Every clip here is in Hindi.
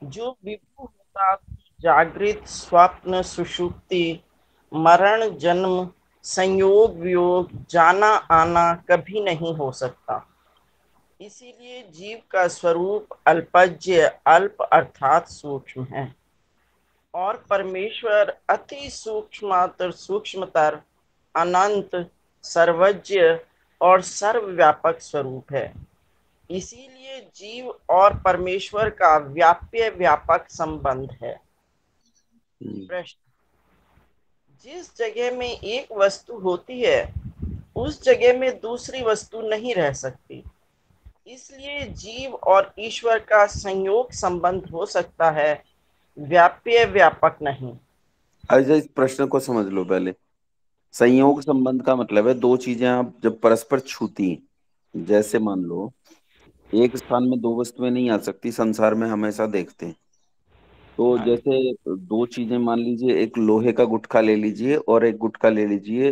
जो विभु होता जागृत स्वप्न सुषुप्ति मरण जन्म संयोग वियोग जाना आना कभी नहीं हो सकता। इसीलिए जीव का स्वरूप अल्पज्य अल्प अर्थात सूक्ष्म है और परमेश्वर अति सूक्ष्मतर सूक्ष्मतर अनंत सर्वज्ञ और सर्वव्यापक स्वरूप है। इसीलिए जीव और परमेश्वर का व्याप्य व्यापक संबंध है। प्रश्न, जिस जगह में एक वस्तु होती है उस जगह में दूसरी वस्तु नहीं रह सकती। इसलिए जीव और ईश्वर का संयोग संबंध हो सकता है, व्याप्य व्यापक नहीं। अच्छा, इस प्रश्न को समझ लो पहले। संयोग संबंध का मतलब है दो चीजें आप जब परस्पर छूती हैं, जैसे मान लो एक स्थान में दो वस्तुएं नहीं आ सकती, संसार में हमेशा देखते हैं। तो हाँ, जैसे दो चीजें मान लीजिए, एक लोहे का गुटखा ले लीजिए और एक गुटखा ले लीजिए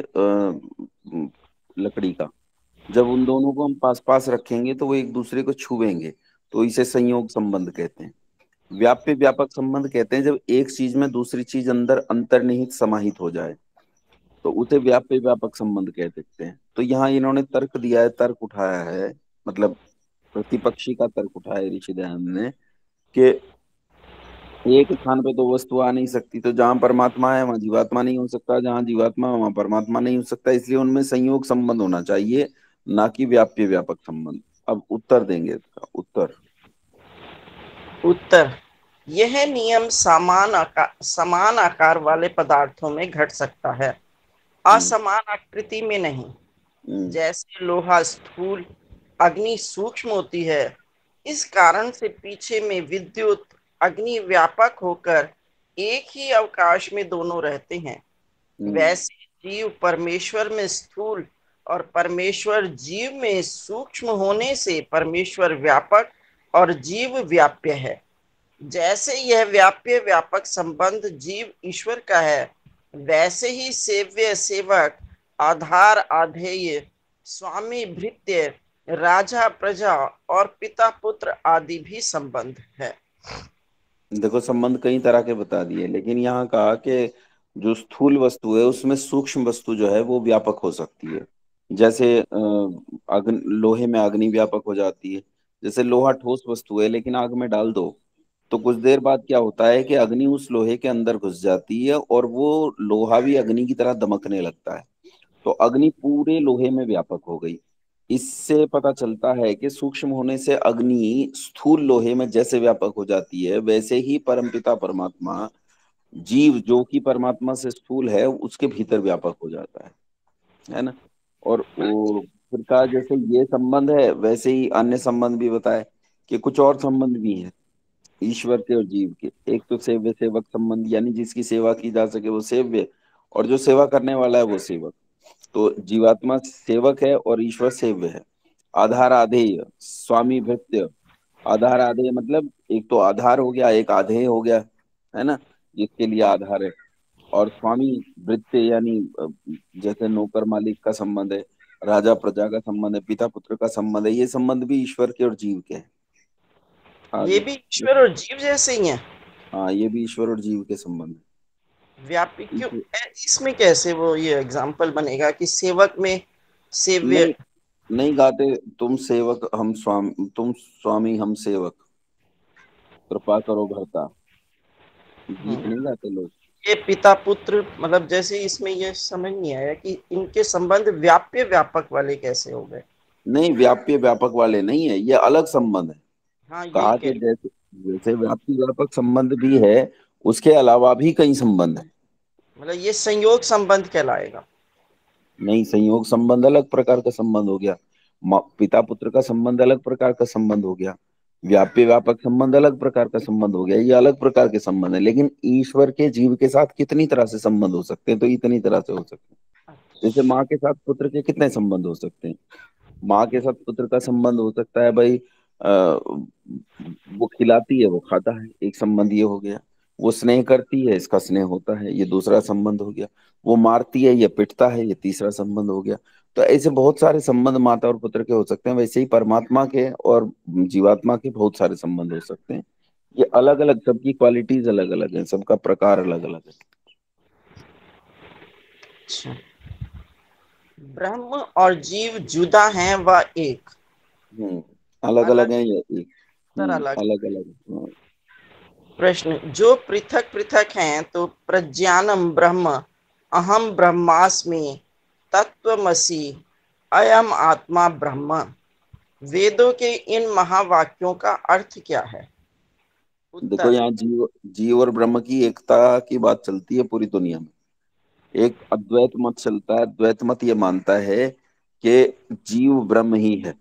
लकड़ी का। जब उन दोनों को हम पास पास रखेंगे तो वो एक दूसरे को छुएंगे, तो इसे संयोग संबंध कहते हैं। व्याप्य व्यापक संबंध कहते हैं जब एक चीज में दूसरी चीज अंदर अंतर्निहित समाहित हो जाए, तो उसे व्याप्य व्यापक संबंध कह सकते हैं। तो यहाँ इन्होंने तर्क दिया है, तर्क उठाया है, मतलब प्रतिपक्षी का तर्क उठाया है ऋषि दयानंद ने, कि एक स्थान पे दो वस्तु आ नहीं सकती, तो जहां परमात्मा है वहां जीवात्मा नहीं हो सकता, जहां जीवात्मा है वहां परमात्मा नहीं हो सकता, इसलिए उनमें संयोग संबंध होना चाहिए, ना कि व्याप्य व्यापक संबंध। अब उत्तर देंगे इसका उत्तर। उत्तर, यह नियम समान आकार वाले पदार्थों में घट सकता है, हम्म। असमान आकृति में नहीं। हम्म। जैसे लोहा स्थूल, अग्नि सूक्ष्म होती है, इस कारण से पीछे में विद्युत अग्नि व्यापक होकर एक ही अवकाश में दोनों रहते हैं। हम्म। वैसे जीव परमेश्वर में स्थूल और परमेश्वर जीव में सूक्ष्म होने से परमेश्वर व्यापक और जीव व्याप्य है। जैसे यह व्याप्य व्यापक संबंध जीव ईश्वर का है, वैसे ही सेव्य सेवक, आधार आधेय, स्वामी भृत्य, राजा प्रजा और पिता पुत्र आदि भी संबंध है। देखो, संबंध कई तरह के बता दिए, लेकिन यहाँ कहा कि जो स्थूल वस्तु है उसमें सूक्ष्म वस्तु जो है वो व्यापक हो सकती है। जैसे अग्नि, लोहे में अग्नि व्यापक हो जाती है। जैसे लोहा ठोस वस्तु है, लेकिन आग में डाल दो तो कुछ देर बाद क्या होता है कि अग्नि उस लोहे के अंदर घुस जाती है और वो लोहा भी अग्नि की तरह दमकने लगता है। तो अग्नि पूरे लोहे में व्यापक हो गई। इससे पता चलता है कि सूक्ष्म होने से अग्नि स्थूल लोहे में जैसे व्यापक हो जाती है, वैसे ही परमपिता परमात्मा जीव जो कि परमात्मा से स्थूल है उसके भीतर व्यापक हो जाता है ना। और वो फिर कहा जैसे ये संबंध है वैसे ही अन्य संबंध भी बताए, कि कुछ और संबंध भी हैं ईश्वर के और जीव के। एक तो सेव्य सेवक संबंध, यानी जिसकी सेवा की जा सके वो सेव्य, और जो सेवा करने वाला है वो सेवक। तो जीवात्मा सेवक है और ईश्वर सेव्य है। आधार आधेय, स्वामी भृत्य। आधार आधेय मतलब एक तो आधार हो गया, एक आधेय हो गया, है ना, जिसके लिए आधार है। और स्वामी भृत्य यानी जैसे नौकर मालिक का संबंध है, राजा प्रजा का संबंध है, पिता पुत्र का संबंध है, ये संबंध भी ईश्वर के और जीव के हैं। ये आगे। भी ईश्वर और जीव जैसे ही हैं। हाँ, ये भी ईश्वर और जीव के संबंध व्यापी क्यों? है। इसमें कैसे वो ये एग्जाम्पल बनेगा कि सेवक में सेव्य? नहीं, नहीं गाते, तुम सेवक हम स्वामी, तुम स्वामी हम सेवक, कृपा करो भरता, गीत हम्म, नहीं गाते लोग। ये पिता पुत्र मतलब जैसे इसमें ये समझ नहीं आया कि इनके संबंध व्याप्य व्यापक वाले कैसे हो गए। नहीं, व्याप्य व्यापक वाले नहीं है, ये अलग संबंध है। हाँ, यही कहा कह कि रहे। जैसे जैसे व्याप्ति व्यापक संबंध भी है, उसके अलावा भी कई संबंध है। मतलब ये संयोग संबंध कहलाएगा। नहीं, संयोग संबंध अलग प्रकार का संबंध हो गया। पिता पुत्र का संबंध अलग प्रकार का संबंध हो गया। व्याप्य व्यापक संबंध अलग प्रकार का संबंध हो गया, ये अलग प्रकार के संबंध है। लेकिन ईश्वर के जीव के साथ कितनी तरह से संबंध हो सकते हैं, तो इतनी तरह से हो सकते हैं। जैसे माँ के साथ पुत्र के कितने संबंध हो सकते हैं। माँ के साथ पुत्र का संबंध हो सकता है भाई, वो खिलाती है वो खाता है, एक संबंध ये हो गया। वो स्नेह करती है, इसका स्नेह होता है, ये दूसरा संबंध हो गया। वो मारती है, ये पिटता है, ये तीसरा संबंध हो गया। तो ऐसे बहुत सारे संबंध माता और पुत्र के हो सकते हैं, वैसे ही परमात्मा के और जीवात्मा के बहुत सारे संबंध हो सकते हैं। ये अलग अलग, सबकी क्वालिटीज अलग अलग है, सबका प्रकार अलग अलग है। अच्छा, ब्रह्म और जीव जुदा हैं व एक? अलग अलग अलग है ये एक। तर अलग। अलग अलग, हाँ। प्रश्न, जो पृथक पृथक हैं तो प्रज्ञानम ब्रह्म, अहम ब्रह्मास्मि, तत्वमसि, अयम आत्मा ब्रह्म, वेदों के इन महावाक्यों का अर्थ क्या है? देखो, उत्तर, यहाँ जीव जीव और ब्रह्म की एकता की बात चलती है पूरी दुनिया में। एक अद्वैत मत चलता है, अद्वैत मत ये मानता है कि जीव ब्रह्म ही है,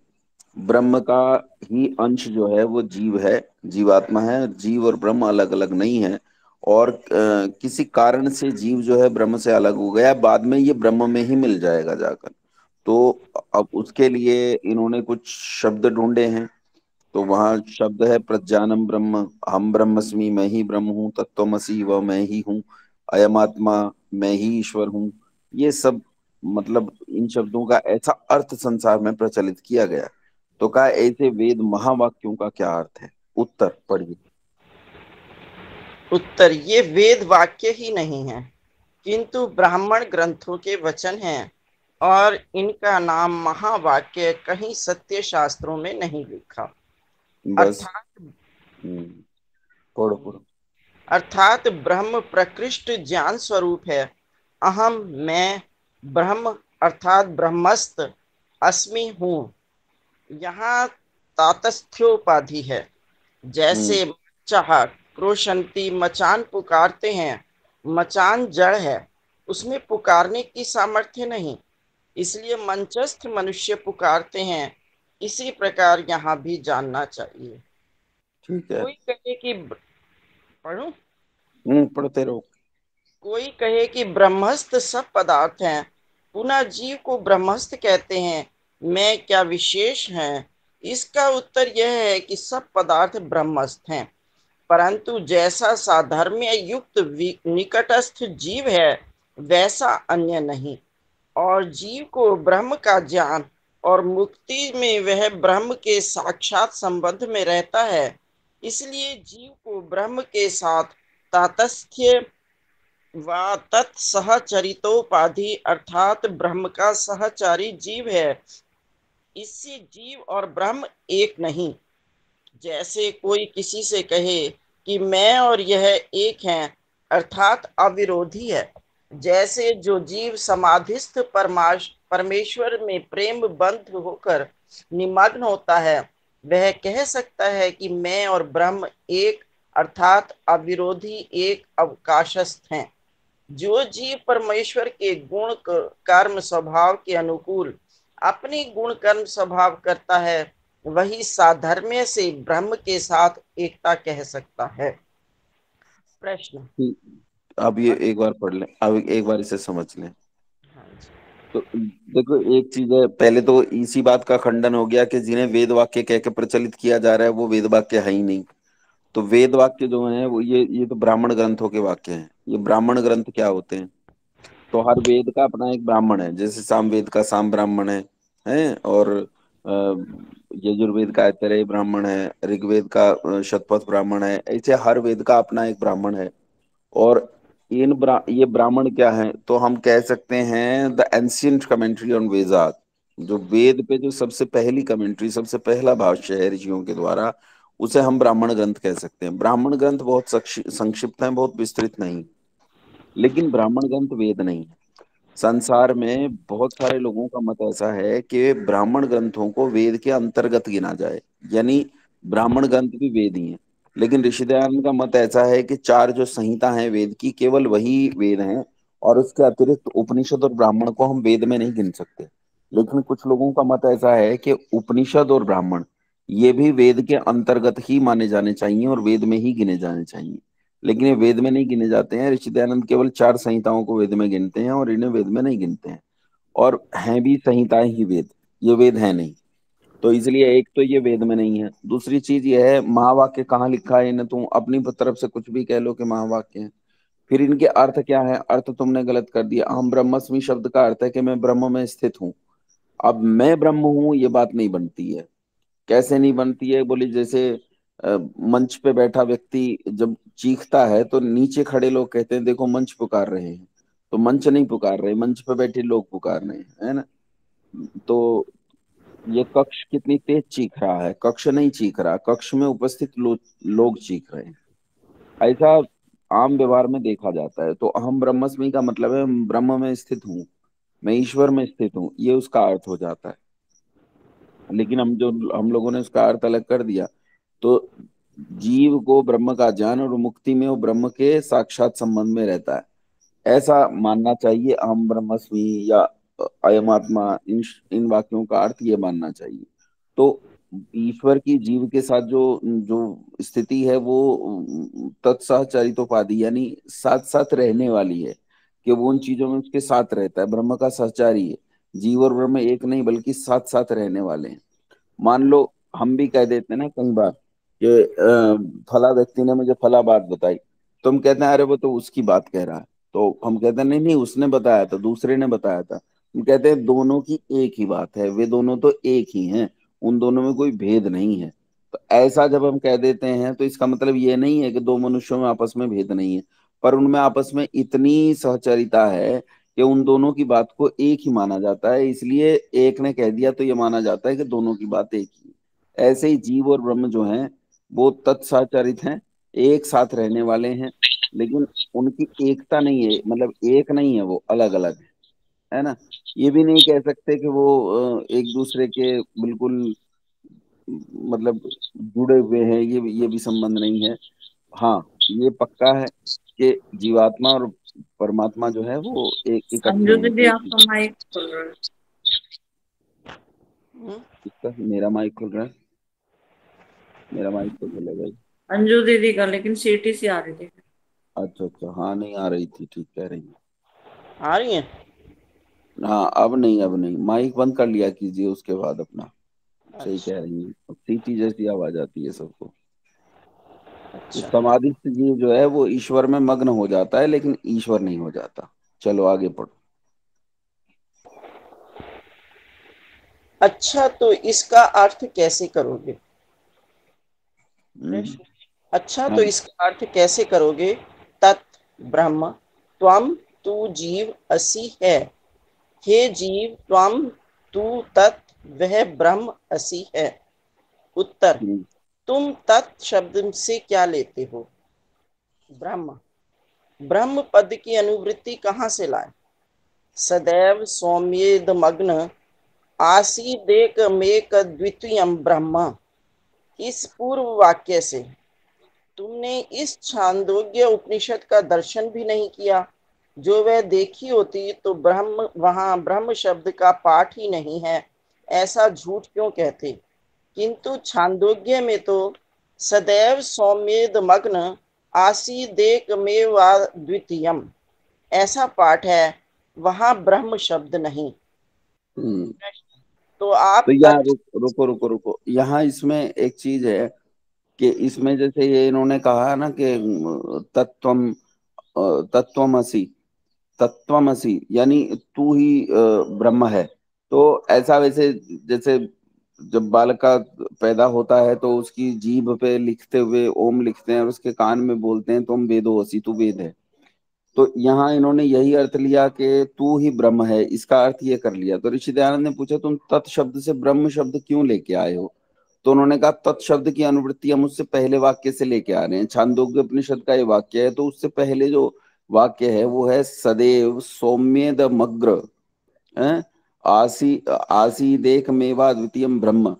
ब्रह्म का ही अंश जो है वो जीव है, जीवात्मा है। जीव और ब्रह्म अलग अलग नहीं है। और किसी कारण से जीव जो है ब्रह्म से अलग हो गया, बाद में ये ब्रह्म में ही मिल जाएगा जाकर। तो अब उसके लिए इन्होंने कुछ शब्द ढूंढे हैं। तो वहां शब्द है प्रज्ञानम ब्रह्म, हम ब्रह्मस्मि, मैं ही ब्रह्म हूँ, तत्वमसि वह मैं ही हूँ, अयम आत्मा मैं ही ईश्वर हूँ। ये सब मतलब इन शब्दों का ऐसा अर्थ संसार में प्रचलित किया गया। तो कहा ऐसे वेद महावाक्यों का क्या अर्थ है? उत्तर पढ़िए। उत्तर, ये वेद वाक्य ही नहीं है, किंतु ब्राह्मण ग्रंथों के वचन हैं, और इनका नाम महावाक्य कहीं सत्य शास्त्रों में नहीं लिखा। बस। अर्थात हम्म, पढ़ो पढ़ो। अर्थात ब्रह्म प्रकृष्ट ज्ञान स्वरूप है। अहम, मैं, ब्रह्म अर्थात ब्रह्मस्त, अस्मि हूँ, यहाँ तातस्थ्योपाधि है। हम्म जैसे चाह क्रोशंती मचान पुकारते हैं, मचान जड़ है, उसमें पुकारने की सामर्थ्य नहीं, इसलिए मंचस्थ मनुष्य पुकारते हैं। इसी प्रकार यहाँ भी जानना चाहिए। ठीक है। कोई कहे कि पढ़ूं? पढ़ते रहो। कोई कहे कि ब्रह्मस्थ सब पदार्थ हैं, पुनः जीव को ब्रह्मस्थ कहते हैं, मैं क्या विशेष है? इसका उत्तर यह है कि सब पदार्थ ब्रह्मस्थ हैं, परंतु जैसा साधर्म्य युक्त निकटस्थ जीव है, वैसा अन्य नहीं। और जीव को ब्रह्म का ज्ञान, और मुक्ति में वह ब्रह्म के साक्षात संबंध में रहता है, इसलिए जीव को ब्रह्म के साथ तातस्थ्य व तत्सहचरितोपाधि अर्थात ब्रह्म का सहचारी जीव है। इससे जीव और ब्रह्म एक नहीं। जैसे कोई किसी से कहे कि मैं और यह एक हैं, अर्थात अविरोधी है। जैसे जो जीव समाधिस्थ परमेश्वर में प्रेम बंध होकर निमग्न होता है, वह कह सकता है कि मैं और ब्रह्म एक अर्थात अविरोधी एक अवकाशस्थ हैं। जो जीव परमेश्वर के गुण कर्म स्वभाव के अनुकूल अपनी गुण कर्म स्वभाव करता है, वही साधर्म्य से ब्रह्म के साथ एकता कह सकता है। प्रश्न, ठीक, अब ये एक बार पढ़ लें, अब एक बार इसे समझ लें। हाँ जी। तो देखो, एक चीज है, पहले तो इसी बात का खंडन हो गया कि जिन्हें वेद वाक्य कह के प्रचलित किया जा रहा है वो वेद वाक्य है ही नहीं। तो वेद वाक्य जो है वो ये तो ब्राह्मण ग्रंथों के वाक्य हैं। ये ब्राह्मण ग्रंथ क्या होते हैं? तो हर वेद का अपना एक ब्राह्मण है, जैसे सामवेद का साम ब्राह्मण है। और यजुर्वेद का ऐतरेय ब्राह्मण है, ऋग्वेद का शतपथ ब्राह्मण है। ऐसे हर वेद का अपना एक ब्राह्मण है। और ये ब्राह्मण क्या है, तो हम कह सकते हैं the ancient commentary on Vedas. जो वेद पे जो सबसे पहली कमेंट्री, सबसे पहला भाष्य है ऋषियों के द्वारा, उसे हम ब्राह्मण ग्रंथ कह सकते हैं। ब्राह्मण ग्रंथ बहुत संक्षिप्त है, बहुत विस्तृत नहीं, लेकिन ब्राह्मण ग्रंथ वेद नहीं है। संसार में बहुत सारे लोगों का मत ऐसा है कि ब्राह्मण ग्रंथों को वेद के अंतर्गत गिना जाए, यानी ब्राह्मण ग्रंथ भी वेद ही हैं। लेकिन ऋषि दयानंद का मत ऐसा है कि चार जो संहिता है वेद की, केवल वही वेद हैं, और उसके अतिरिक्त उपनिषद और ब्राह्मण को हम वेद में नहीं गिन सकते। लेकिन कुछ लोगों का मत ऐसा है कि उपनिषद और ब्राह्मण ये भी वेद के अंतर्गत ही माने जाने चाहिए और वेद में ही गिने जाने चाहिए। लेकिन ये वेद में नहीं गिने जाते हैं। ऋषि दयानंद केवल चार संहिताओं को वेद में गिनते हैं और इन्हें वेद में नहीं गिनते हैं। और हैं भी संहिताएं ही वेद, ये वेद है नहीं। तो इसलिए एक तो ये वेद में नहीं है। दूसरी चीज ये है, महावाक्य कहाँ लिखा है? इन्हें तुम अपनी तरफ से कुछ भी कह लो कि महावाक्य है, फिर इनके अर्थ क्या है? अर्थ तुमने गलत कर दिया। अहम ब्रह्मस्मि शब्द का अर्थ है कि मैं ब्रह्म में स्थित हूँ। अब मैं ब्रह्म हूँ, ये बात नहीं बनती है। कैसे नहीं बनती है? बोली जैसे मंच पे बैठा व्यक्ति जब चीखता है तो नीचे खड़े लोग कहते हैं देखो मंच पुकार रहे हैं, तो मंच नहीं पुकार रहे, मंच पे बैठे लोग पुकार रहे हैं, है ना। तो ये कक्ष कितनी तेज चीख रहा है, कक्ष नहीं चीख रहा, कक्ष में उपस्थित लोग चीख रहे हैं। ऐसा आम व्यवहार में देखा जाता है। तो अहम ब्रह्मस्मि का मतलब है ब्रह्म में स्थित हूँ, मैं ईश्वर में स्थित हूँ, ये उसका अर्थ हो जाता है। लेकिन हम लोगों ने उसका अर्थ अलग कर दिया। तो जीव को ब्रह्म का ज्ञान और मुक्ति में वो ब्रह्म के साक्षात संबंध में रहता है, ऐसा मानना चाहिए। अहम ब्रह्मस्मि या अयम आत्मा, इन वाक्यों का अर्थ ये मानना चाहिए। तो ईश्वर की जीव के साथ जो जो स्थिति है वो तत्सहचरितोपाधि यानी साथ साथ रहने वाली है, कि वो उन चीजों में उसके साथ रहता है, ब्रह्म का सहचारी है। जीव और ब्रह्म एक नहीं बल्कि साथ साथ रहने वाले हैं। मान लो हम भी कह देते हैं ना कई बार कि फला व्यक्ति ने मुझे फला बात बताई, तो हम कहते हैं अरे वो तो उसकी बात कह रहा है। तो हम कहते हैं नहीं नहीं, उसने बताया था, दूसरे ने बताया था। हम कहते हैं दोनों की एक ही बात है, वे दोनों तो एक ही हैं, उन दोनों में कोई भेद नहीं है। तो ऐसा जब हम कह देते हैं तो इसका मतलब ये नहीं है कि दो मनुष्यों में आपस में भेद नहीं है, पर उनमें आपस में इतनी सहचरिता है कि उन दोनों की बात को एक ही माना जाता है, इसलिए एक ने कह दिया तो ये माना जाता है कि दोनों की बात एक ही है। ऐसे ही जीव और ब्रह्म जो हैं वो तत्साचरित हैं, एक साथ रहने वाले हैं, लेकिन उनकी एकता नहीं है, मतलब एक नहीं है, वो अलग अलग है ना। ये भी नहीं कह सकते कि वो एक दूसरे के बिल्कुल मतलब जुड़े हुए हैं, ये भी संबंध नहीं है। हाँ, ये पक्का है कि जीवात्मा और परमात्मा जो है वो एक इकट्ठे अंजू हैं, दीदी एक ही। आपका माइक खुल रहा है। हम्म, इसका मेरा माइक खुल रहा है, मेरा माइक तो खुले भाई। अंजू दीदी का लेकिन सीटी सी आ रही थी। अच्छा अच्छा, हाँ नहीं आ रही थी, ठीक कह रही है। आ रही है। हाँ अब नहीं, अब नहीं, माइक बंद कर लिया कीजिए उसके बाद अपना। सही अच्छा कह रही है, सीटी जैसी आवाज आती है सबको। तो अच्छा। समाधिस्थ जीव जो है वो ईश्वर में मग्न हो जाता है लेकिन ईश्वर नहीं हो जाता। चलो आगे पढ़ो। अच्छा तो इसका अर्थ कैसे करोगे? हम्म, अच्छा हाँ। तो इसका अर्थ कैसे करोगे? तत् ब्रह्म त्वम तू जीव असि है। हे जीव त्वम तू तत् वह ब्रह्म असि है। उत्तर: हम्म, तुम तत् शब्द से क्या लेते हो? ब्रह्म। ब्रह्म पद की अनुवृत्ति कहाँ से लाए? सदैव सौम्येदमग्न आसीदेकमेक द्वितीयम् ब्रह्म, इस पूर्व वाक्य से। तुमने इस छांदोग्य उपनिषद का दर्शन भी नहीं किया। जो वह देखी होती तो ब्रह्म वहां ब्रह्म शब्द का पाठ ही नहीं है, ऐसा झूठ क्यों कहते? किंतु छांदोग्य में तो सदैव सौम्येद मग्न आसीदेकमेवाद्वितीयम् ऐसा पाठ है, वहां ब्रह्म शब्द नहीं। हम्म। तो तो आप यहाँ रुको रुको रुको, यहाँ इसमें एक चीज है कि इसमें जैसे ये इन्होंने कहा है ना कि तत्वम तत्वमसि, तत्वमसि यानी तू ही ब्रह्म है। तो ऐसा वैसे जैसे जब बालक का पैदा होता है तो उसकी जीभ पे लिखते हुए ओम लिखते हैं और उसके कान में बोलते हैं तुम वेदो असी, तू वेद है। तो यहाँ इन्होंने यही अर्थ लिया कि तू ही ब्रह्म है, इसका अर्थ ये कर लिया। तो ऋषि दयानंद ने पूछा तुम तत् शब्द से ब्रह्म शब्द क्यों लेके आए हो? तो उन्होंने कहा तत् शब्द की अनुवृत्ति हम उससे पहले वाक्य से लेके आ रहे हैं। छांदोग्य उपनिषद का ये वाक्य है, तो उससे पहले जो वाक्य है वो है सदैव सौम्येदमग्र हैं? आसी आसीदेक मेवा द्वितीयम ब्रह्म।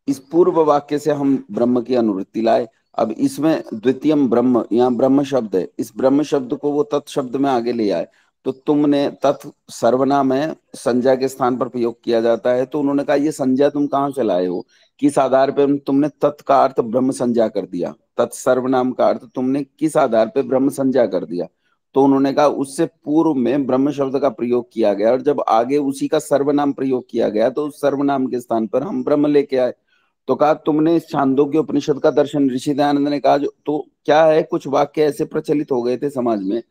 इस पूर्व वाक्य से हम ब्रह्म की अनुवृत्ति लाए। अब इसमें द्वितीयम ब्रह्म, यहाँ ब्रह्म शब्द है, इस ब्रह्म शब्द को वो तत् शब्द में आगे ले आए। तो तुमने तत् सर्वनाम है, संज्ञा के स्थान पर प्रयोग किया जाता है। तो उन्होंने कहा ये संज्ञा तुम कहाँ से लाए हो, किस आधार पर तुमने तत् का अर्थ ब्रह्म संज्ञा कर दिया, तत् सर्वनाम का अर्थ तुमने किस आधार पर ब्रह्म संज्ञा कर दिया? तो उन्होंने कहा उससे पूर्व में ब्रह्म शब्द का प्रयोग किया गया और जब आगे उसी का सर्वनाम प्रयोग किया गया तो उस सर्वनाम के स्थान पर हम ब्रह्म लेके आए। तो कहा तुमने इस छांदोग्य उपनिषद का दर्शन, ऋषि दयानंद ने कहा जो तो क्या है, कुछ वाक्य ऐसे प्रचलित हो गए थे समाज में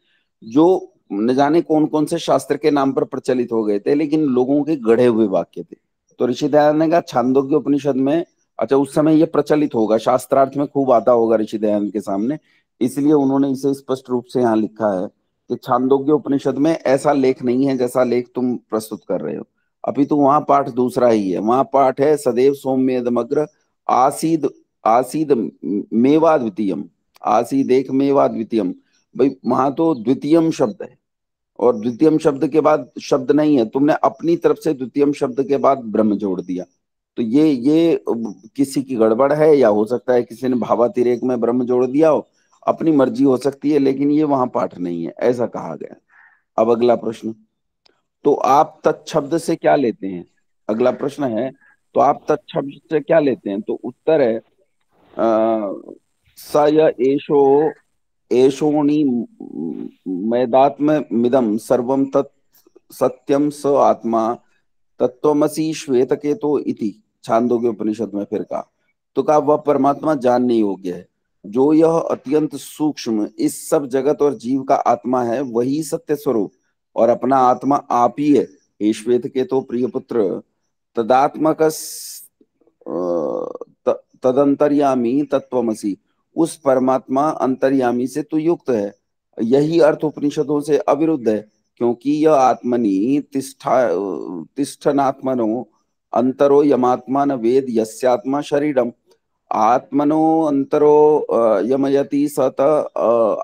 जो न जाने कौन कौन से शास्त्र के नाम पर प्रचलित हो गए थे, लेकिन लोगों के गढ़े हुए वाक्य थे। तो ऋषि दयानंद ने कहा छांदोग्य उपनिषद में अच्छा, उस समय ये प्रचलित होगा, शास्त्रार्थ में खूब आता होगा ऋषि दयानंद के सामने, इसलिए उन्होंने इसे स्पष्ट रूप से यहाँ लिखा है कि छांदोग्य उपनिषद में ऐसा लेख नहीं है जैसा लेख तुम प्रस्तुत कर रहे हो। अभी तो वहां पाठ दूसरा ही है, वहां पाठ है सदैव सौम्येदमग्र आसीद आसीद मेवा द्वितीयम, आसीद एक मेवा द्वितीयम। भाई वहां तो द्वितीयम शब्द है, और द्वितीयम शब्द के बाद शब्द नहीं है, तुमने अपनी तरफ से द्वितीयम शब्द के बाद ब्रह्म जोड़ दिया। तो ये किसी की गड़बड़ है, या हो सकता है किसी ने भावातिरेक में ब्रह्म जोड़ दिया हो, अपनी मर्जी हो सकती है, लेकिन ये वहां पाठ नहीं है, ऐसा कहा गया। अब अगला प्रश्न, तो आप तत्शब्द से क्या लेते हैं? अगला प्रश्न है, तो आप तत्शब्द से क्या लेते हैं? तो उत्तर है स य एषो एषोणि मैदात्म मिदम सर्वम तत् सत्यम स आत्मा तत्वमसि श्वेतकेतो इति, छांदोग्य उपनिषद में फिर कहा। तो कहा वह परमात्मा जानने योग्य है, जो यह अत्यंत सूक्ष्म इस सब जगत और जीव का आत्मा है, वही सत्य स्वरूप और अपना आत्मा आप ही है। हे श्वेतकेतो प्रिय पुत्र, तदात्मक तदंतर्यामी तत्वमसि, उस परमात्मा अंतर्यामी से तू युक्त है। यही अर्थ उपनिषदों से अविरुद्ध है, क्योंकि यह आत्मनि तिष्ठनात्मनो अंतरो यमात्मा न वेद यस्यात्मा शरीरम, आत्मनो अंतरो यमयति सत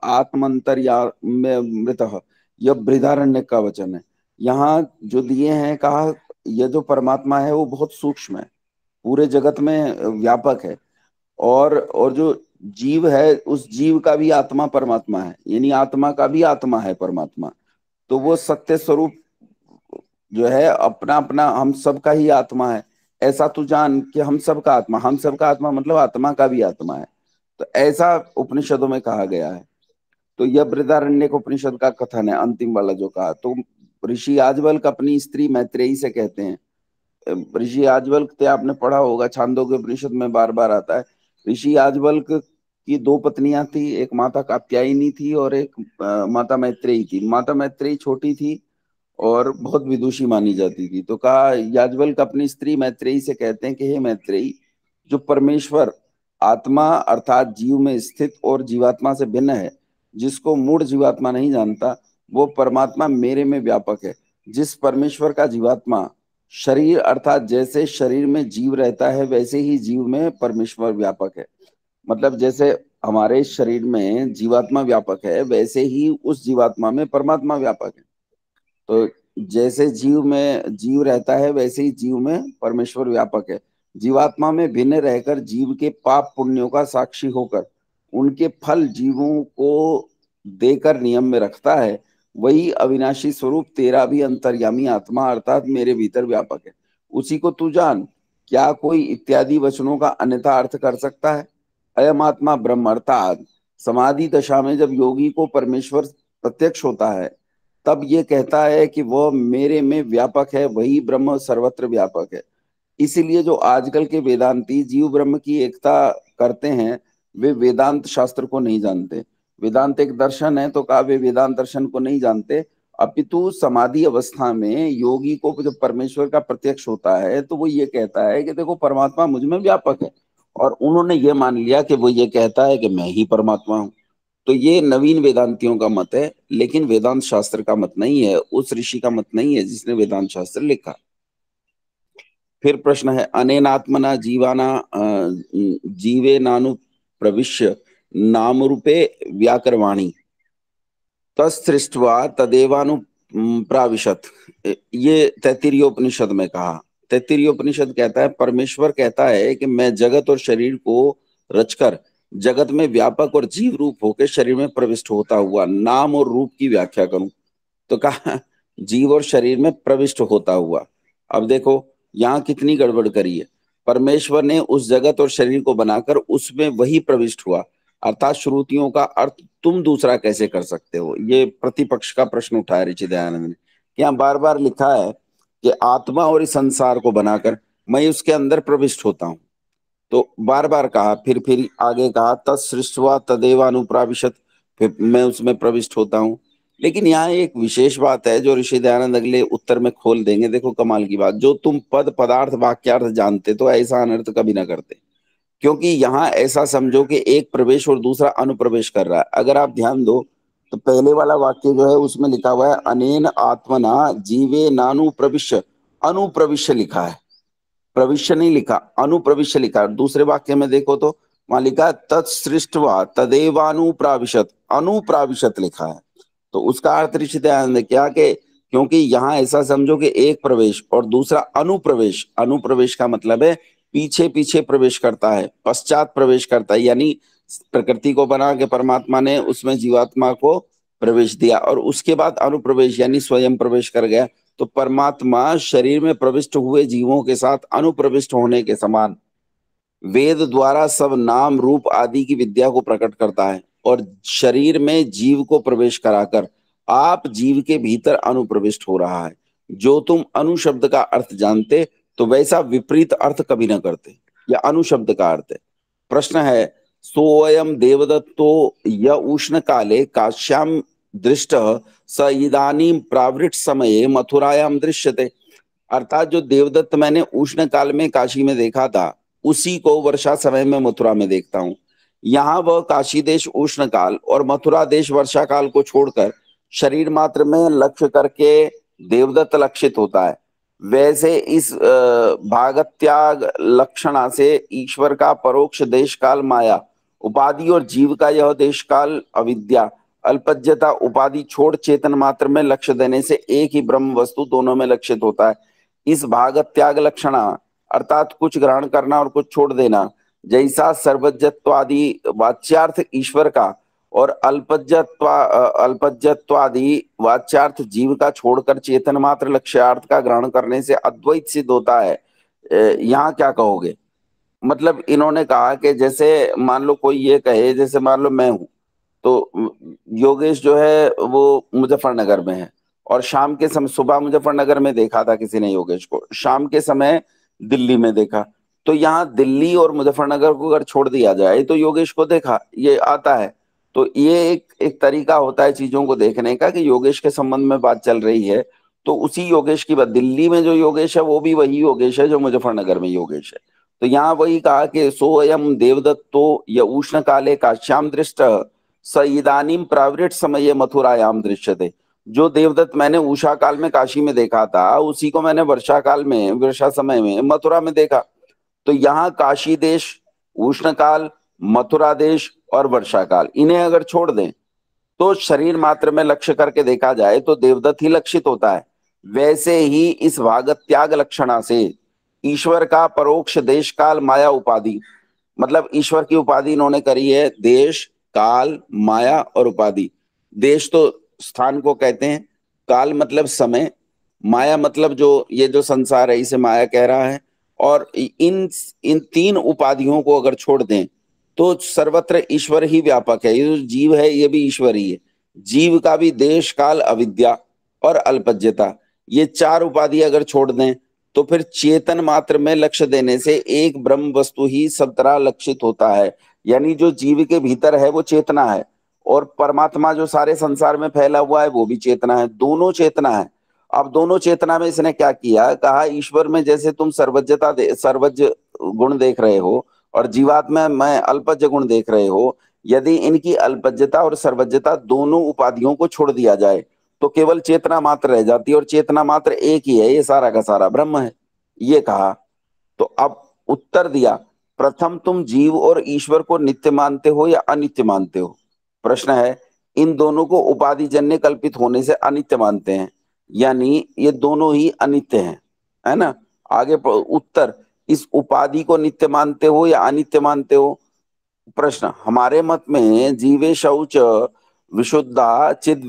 आत्मंतर्याम्यमृतः, यह बृहदारण्य का वचन है। यहाँ जो दिए हैं, कहा यह जो परमात्मा है वो बहुत सूक्ष्म है, पूरे जगत में व्यापक है, और जो जीव है उस जीव का भी आत्मा परमात्मा है, यानी आत्मा का भी आत्मा है परमात्मा। तो वो सत्य स्वरूप जो है अपना अपना हम सबका ही आत्मा है, ऐसा तू जान कि हम सबका आत्मा, हम सबका आत्मा मतलब आत्मा का भी आत्मा है। तो ऐसा उपनिषदों में कहा गया है। तो यह बृहदारण्यक उपनिषद का कथन है, अंतिम वाला जो कहा। तो ऋषि याज्ञवल्क्य अपनी स्त्री मैत्रेयी से कहते हैं, ऋषि याज्ञवल्क्य आपने पढ़ा होगा, छांदोग्य उपनिषद में बार बार आता है। ऋषि याज्ञवल्क्य की दो पत्नियां थी, एक माता कात्यायनी थी और एक माता मैत्रेयी थी। माता मैत्रेयी छोटी थी और बहुत विदुषी मानी जाती थी। तो कहा याज्ञवल्क्य अपनी स्त्री मैत्रेयी से कहते हैं कि हे मैत्रेयी, जो परमेश्वर आत्मा अर्थात जीव में स्थित और जीवात्मा से भिन्न है, जिसको मूढ़ जीवात्मा नहीं जानता, वो परमात्मा मेरे में व्यापक है। जिस परमेश्वर का जीवात्मा शरीर अर्थात जैसे शरीर में जीव रहता है, वैसे ही जीव में परमेश्वर व्यापक है। मतलब जैसे हमारे शरीर में जीवात्मा व्यापक है, वैसे ही उस जीवात्मा में परमात्मा व्यापक है। तो जैसे जीव में जीव रहता है, वैसे ही जीव में परमेश्वर व्यापक है। जीवात्मा में भिन्न रहकर जीव के पाप पुण्यों का साक्षी होकर उनके फल जीवों को देकर नियम में रखता है, वही अविनाशी स्वरूप तेरा भी अंतर्यामी आत्मा अर्थात मेरे भीतर व्यापक है। उसी को तू जान। क्या कोई इत्यादि वचनों का अन्यथा अर्थ कर सकता है? अयम आत्मा ब्रह्म अर्थात समाधि दशा में जब योगी को परमेश्वर प्रत्यक्ष होता है, तब ये कहता है कि वह मेरे में व्यापक है, वही ब्रह्म सर्वत्र व्यापक है। इसीलिए जो आजकल के वेदांती जीव ब्रह्म की एकता करते हैं, वे वेदांत शास्त्र को नहीं जानते। वेदांत एक दर्शन है, तो कहा वे वेदांत दर्शन को नहीं जानते। अपितु समाधि अवस्था में योगी को जब परमेश्वर का प्रत्यक्ष होता है, तो वो ये कहता है कि देखो परमात्मा मुझ में व्यापक है, और उन्होंने ये मान लिया कि वो ये कहता है कि मैं ही परमात्मा हूँ। तो ये नवीन वेदांतियों का मत है, लेकिन वेदांत शास्त्र का मत नहीं है, उस ऋषि का मत नहीं है जिसने वेदांत शास्त्र लिखा। फिर प्रश्न है, अनेनात्मना जीवाना जीवे नानु प्रविश्य नाम रूपे व्याकरवाणी तत्सृष्ट्वा तदेवानु प्राविशत। ये तैत्तिरीयोपनिषद में कहा। तैत्तिरीयोपनिषद कहता है, परमेश्वर कहता है कि मैं जगत और शरीर को रचकर जगत में व्यापक और जीव रूप होकर शरीर में प्रविष्ट होता हुआ नाम और रूप की व्याख्या करूं। तो कहा जीव और शरीर में प्रविष्ट होता हुआ। अब देखो यहाँ कितनी गड़बड़ करी है। परमेश्वर ने उस जगत और शरीर को बनाकर उसमें वही प्रविष्ट हुआ, अर्थात श्रुतियों का अर्थ तुम दूसरा कैसे कर सकते हो? ये प्रतिपक्ष का प्रश्न उठाया ऋषि दयानंद ने। यहाँ बार बार लिखा है कि आत्मा और इस संसार को बनाकर मैं उसके अंदर प्रविष्ट होता हूँ। तो बार बार कहा, फिर आगे कहा तत्सृष्ट्वा तदेवानुप्राविशत, फिर मैं उसमें प्रविष्ट होता हूँ। लेकिन यहाँ एक विशेष बात है जो ऋषि दयानंद अगले उत्तर में खोल देंगे। देखो कमाल की बात, जो तुम पद पदार्थ वाक्यार्थ जानते तो ऐसा अनर्थ कभी ना करते। क्योंकि यहाँ ऐसा समझो कि एक प्रवेश और दूसरा अनुप्रवेश कर रहा है। अगर आप ध्यान दो तो पहले वाला वाक्य जो है उसमें लिखा हुआ है अनेन आत्मना जीवे नानुप्रविश्य, अनुप्रविश्य लिखा है, प्रविश्य नहीं लिखा, अनुप्रविश्य लिखा है। दूसरे वाक्य में देखो तो वहां लिखा है तत्सृष्टवा तदेवानुप्राविशत, अनुप्राविशत लिखा है। तो उसका अर्थ ऋषि दयानंद ने क्या कि क्योंकि यहाँ ऐसा समझो कि एक प्रवेश और दूसरा अनुप्रवेश, अनुप्रवेश का मतलब है पीछे पीछे प्रवेश करता है, पश्चात प्रवेश करता है, यानी प्रकृति को बना के परमात्मा ने उसमें जीवात्मा को प्रवेश दिया और उसके बाद अनुप्रवेश यानी स्वयं प्रवेश कर गया। तो परमात्मा शरीर में प्रविष्ट हुए जीवों के साथ अनुप्रविष्ट होने के समान वेद द्वारा सब नाम रूप आदि की विद्या को प्रकट करता है और शरीर में जीव को प्रवेश कराकर आप जीव के भीतर अनुप्रविष्ट हो रहा है। जो तुम अनुशब्द का अर्थ जानते तो वैसा विपरीत अर्थ कभी ना करते। यह अनुशब्द का अर्थ है। प्रश्न है सोयम देवदत्तो य उष्ण काले काश्याम दृष्ट स इदानीं प्रावृट समये मथुरायाम दृश्यते। अर्थात जो देवदत्त मैंने उष्ण काल में काशी में देखा था उसी को वर्षा समय में मथुरा में देखता हूँ। यहाँ वह काशी देश उष्ण काल और मथुरा देश वर्षा काल को छोड़कर शरीर मात्र में लक्ष्य करके देवदत्त लक्षित होता है। वैसे इस भागत्याग लक्षणा से ईश्वर का परोक्ष देश काल माया उपाधि और जीव का यह देश काल अविद्या अल्पज्यता उपाधि छोड़ चेतन मात्र में लक्ष्य देने से एक ही ब्रह्म वस्तु दोनों में लक्षित होता है। इस भागत त्याग लक्षणा अर्थात कुछ ग्रहण करना और कुछ छोड़ देना जैसा सर्वज्ञत्वादि वाच्यार्थ ईश्वर का और अल्पज्यत्वादि वाच्यार्थ जीव का छोड़कर चेतन मात्र लक्ष्यार्थ का ग्रहण करने से अद्वैत सिद्ध होता है। यहाँ क्या कहोगे? मतलब इन्होंने कहा कि जैसे मान लो कोई ये कहे, जैसे मान लो मैं हूं तो योगेश जो है वो मुजफ्फरनगर में है और शाम के समय सुबह मुजफ्फरनगर में देखा था किसी ने योगेश को, शाम के समय दिल्ली में देखा। तो यहाँ दिल्ली और मुजफ्फरनगर को अगर छोड़ दिया जाए तो योगेश को देखा, ये आता है। तो ये एक तरीका होता है चीजों को देखने का कि योगेश के संबंध में बात चल रही है तो उसी योगेश की बात, दिल्ली में जो योगेश है वो भी वही योगेश है जो मुजफ्फरनगर में योगेश है। तो यहाँ वही कहा कि सोयम देवदत्तो य उष्ण काले काश्याम दृष्ट स इदानीम प्रावृट समये मथुरायाम दृश्यते। जो देवदत्त मैंने उषा काल में काशी में देखा था उसी को मैंने वर्षा काल में वर्षा समय में मथुरा में देखा। तो यहाँ काशी देश, उष्ण काल, मथुरा देश और वर्षा काल इन्हें अगर छोड़ दें तो शरीर मात्र में लक्ष्य करके देखा जाए तो देवदत्त ही लक्षित होता है। वैसे ही इस भागत त्याग लक्षणा से ईश्वर का परोक्ष देश काल माया उपाधि, मतलब ईश्वर की उपाधि इन्होंने करी है देश काल माया और उपाधि। देश तो स्थान को कहते हैं, काल मतलब समय, माया मतलब जो ये जो संसार है इसे माया कह रहा है। और इन इन तीन उपाधियों को अगर छोड़ दें तो सर्वत्र ईश्वर ही व्यापक है। ये जो जीव है ये भी ईश्वर ही है। जीव का भी देश काल अविद्या और अल्पज्यता, ये चार उपाधि अगर छोड़ दें तो फिर चेतन मात्र में लक्ष्य देने से एक ब्रह्म वस्तु ही सब तरह लक्षित होता है। यानी जो जीव के भीतर है वो चेतना है और परमात्मा जो सारे संसार में फैला हुआ है वो भी चेतना है, दोनों चेतना है। अब दोनों चेतना में इसने क्या किया, कहा ईश्वर में जैसे तुम सर्वज्ञ गुण देख रहे हो और जीवात्मा में अल्पज्य गुण देख रहे हो, यदि इनकी अल्पज्यता और सर्वज्ञता दोनों उपाधियों को छोड़ दिया जाए तो केवल चेतना मात्र रह जाती है और चेतना मात्र एक ही है, ये सारा का सारा ब्रह्म है, ये कहा। तो अब उत्तर दिया, प्रथम तुम जीव और ईश्वर को नित्य मानते हो या अनित्य मानते हो? प्रश्न है, इन दोनों को उपाधि जन्य कल्पित होने से अनित्य मानते हैं, यानी ये दोनों ही अनित्य हैं, है ना। आगे उत्तर, इस उपाधि को नित्य मानते हो या अनित्य मानते हो? प्रश्न, हमारे मत में जीवे शौच विशुद्धा चिद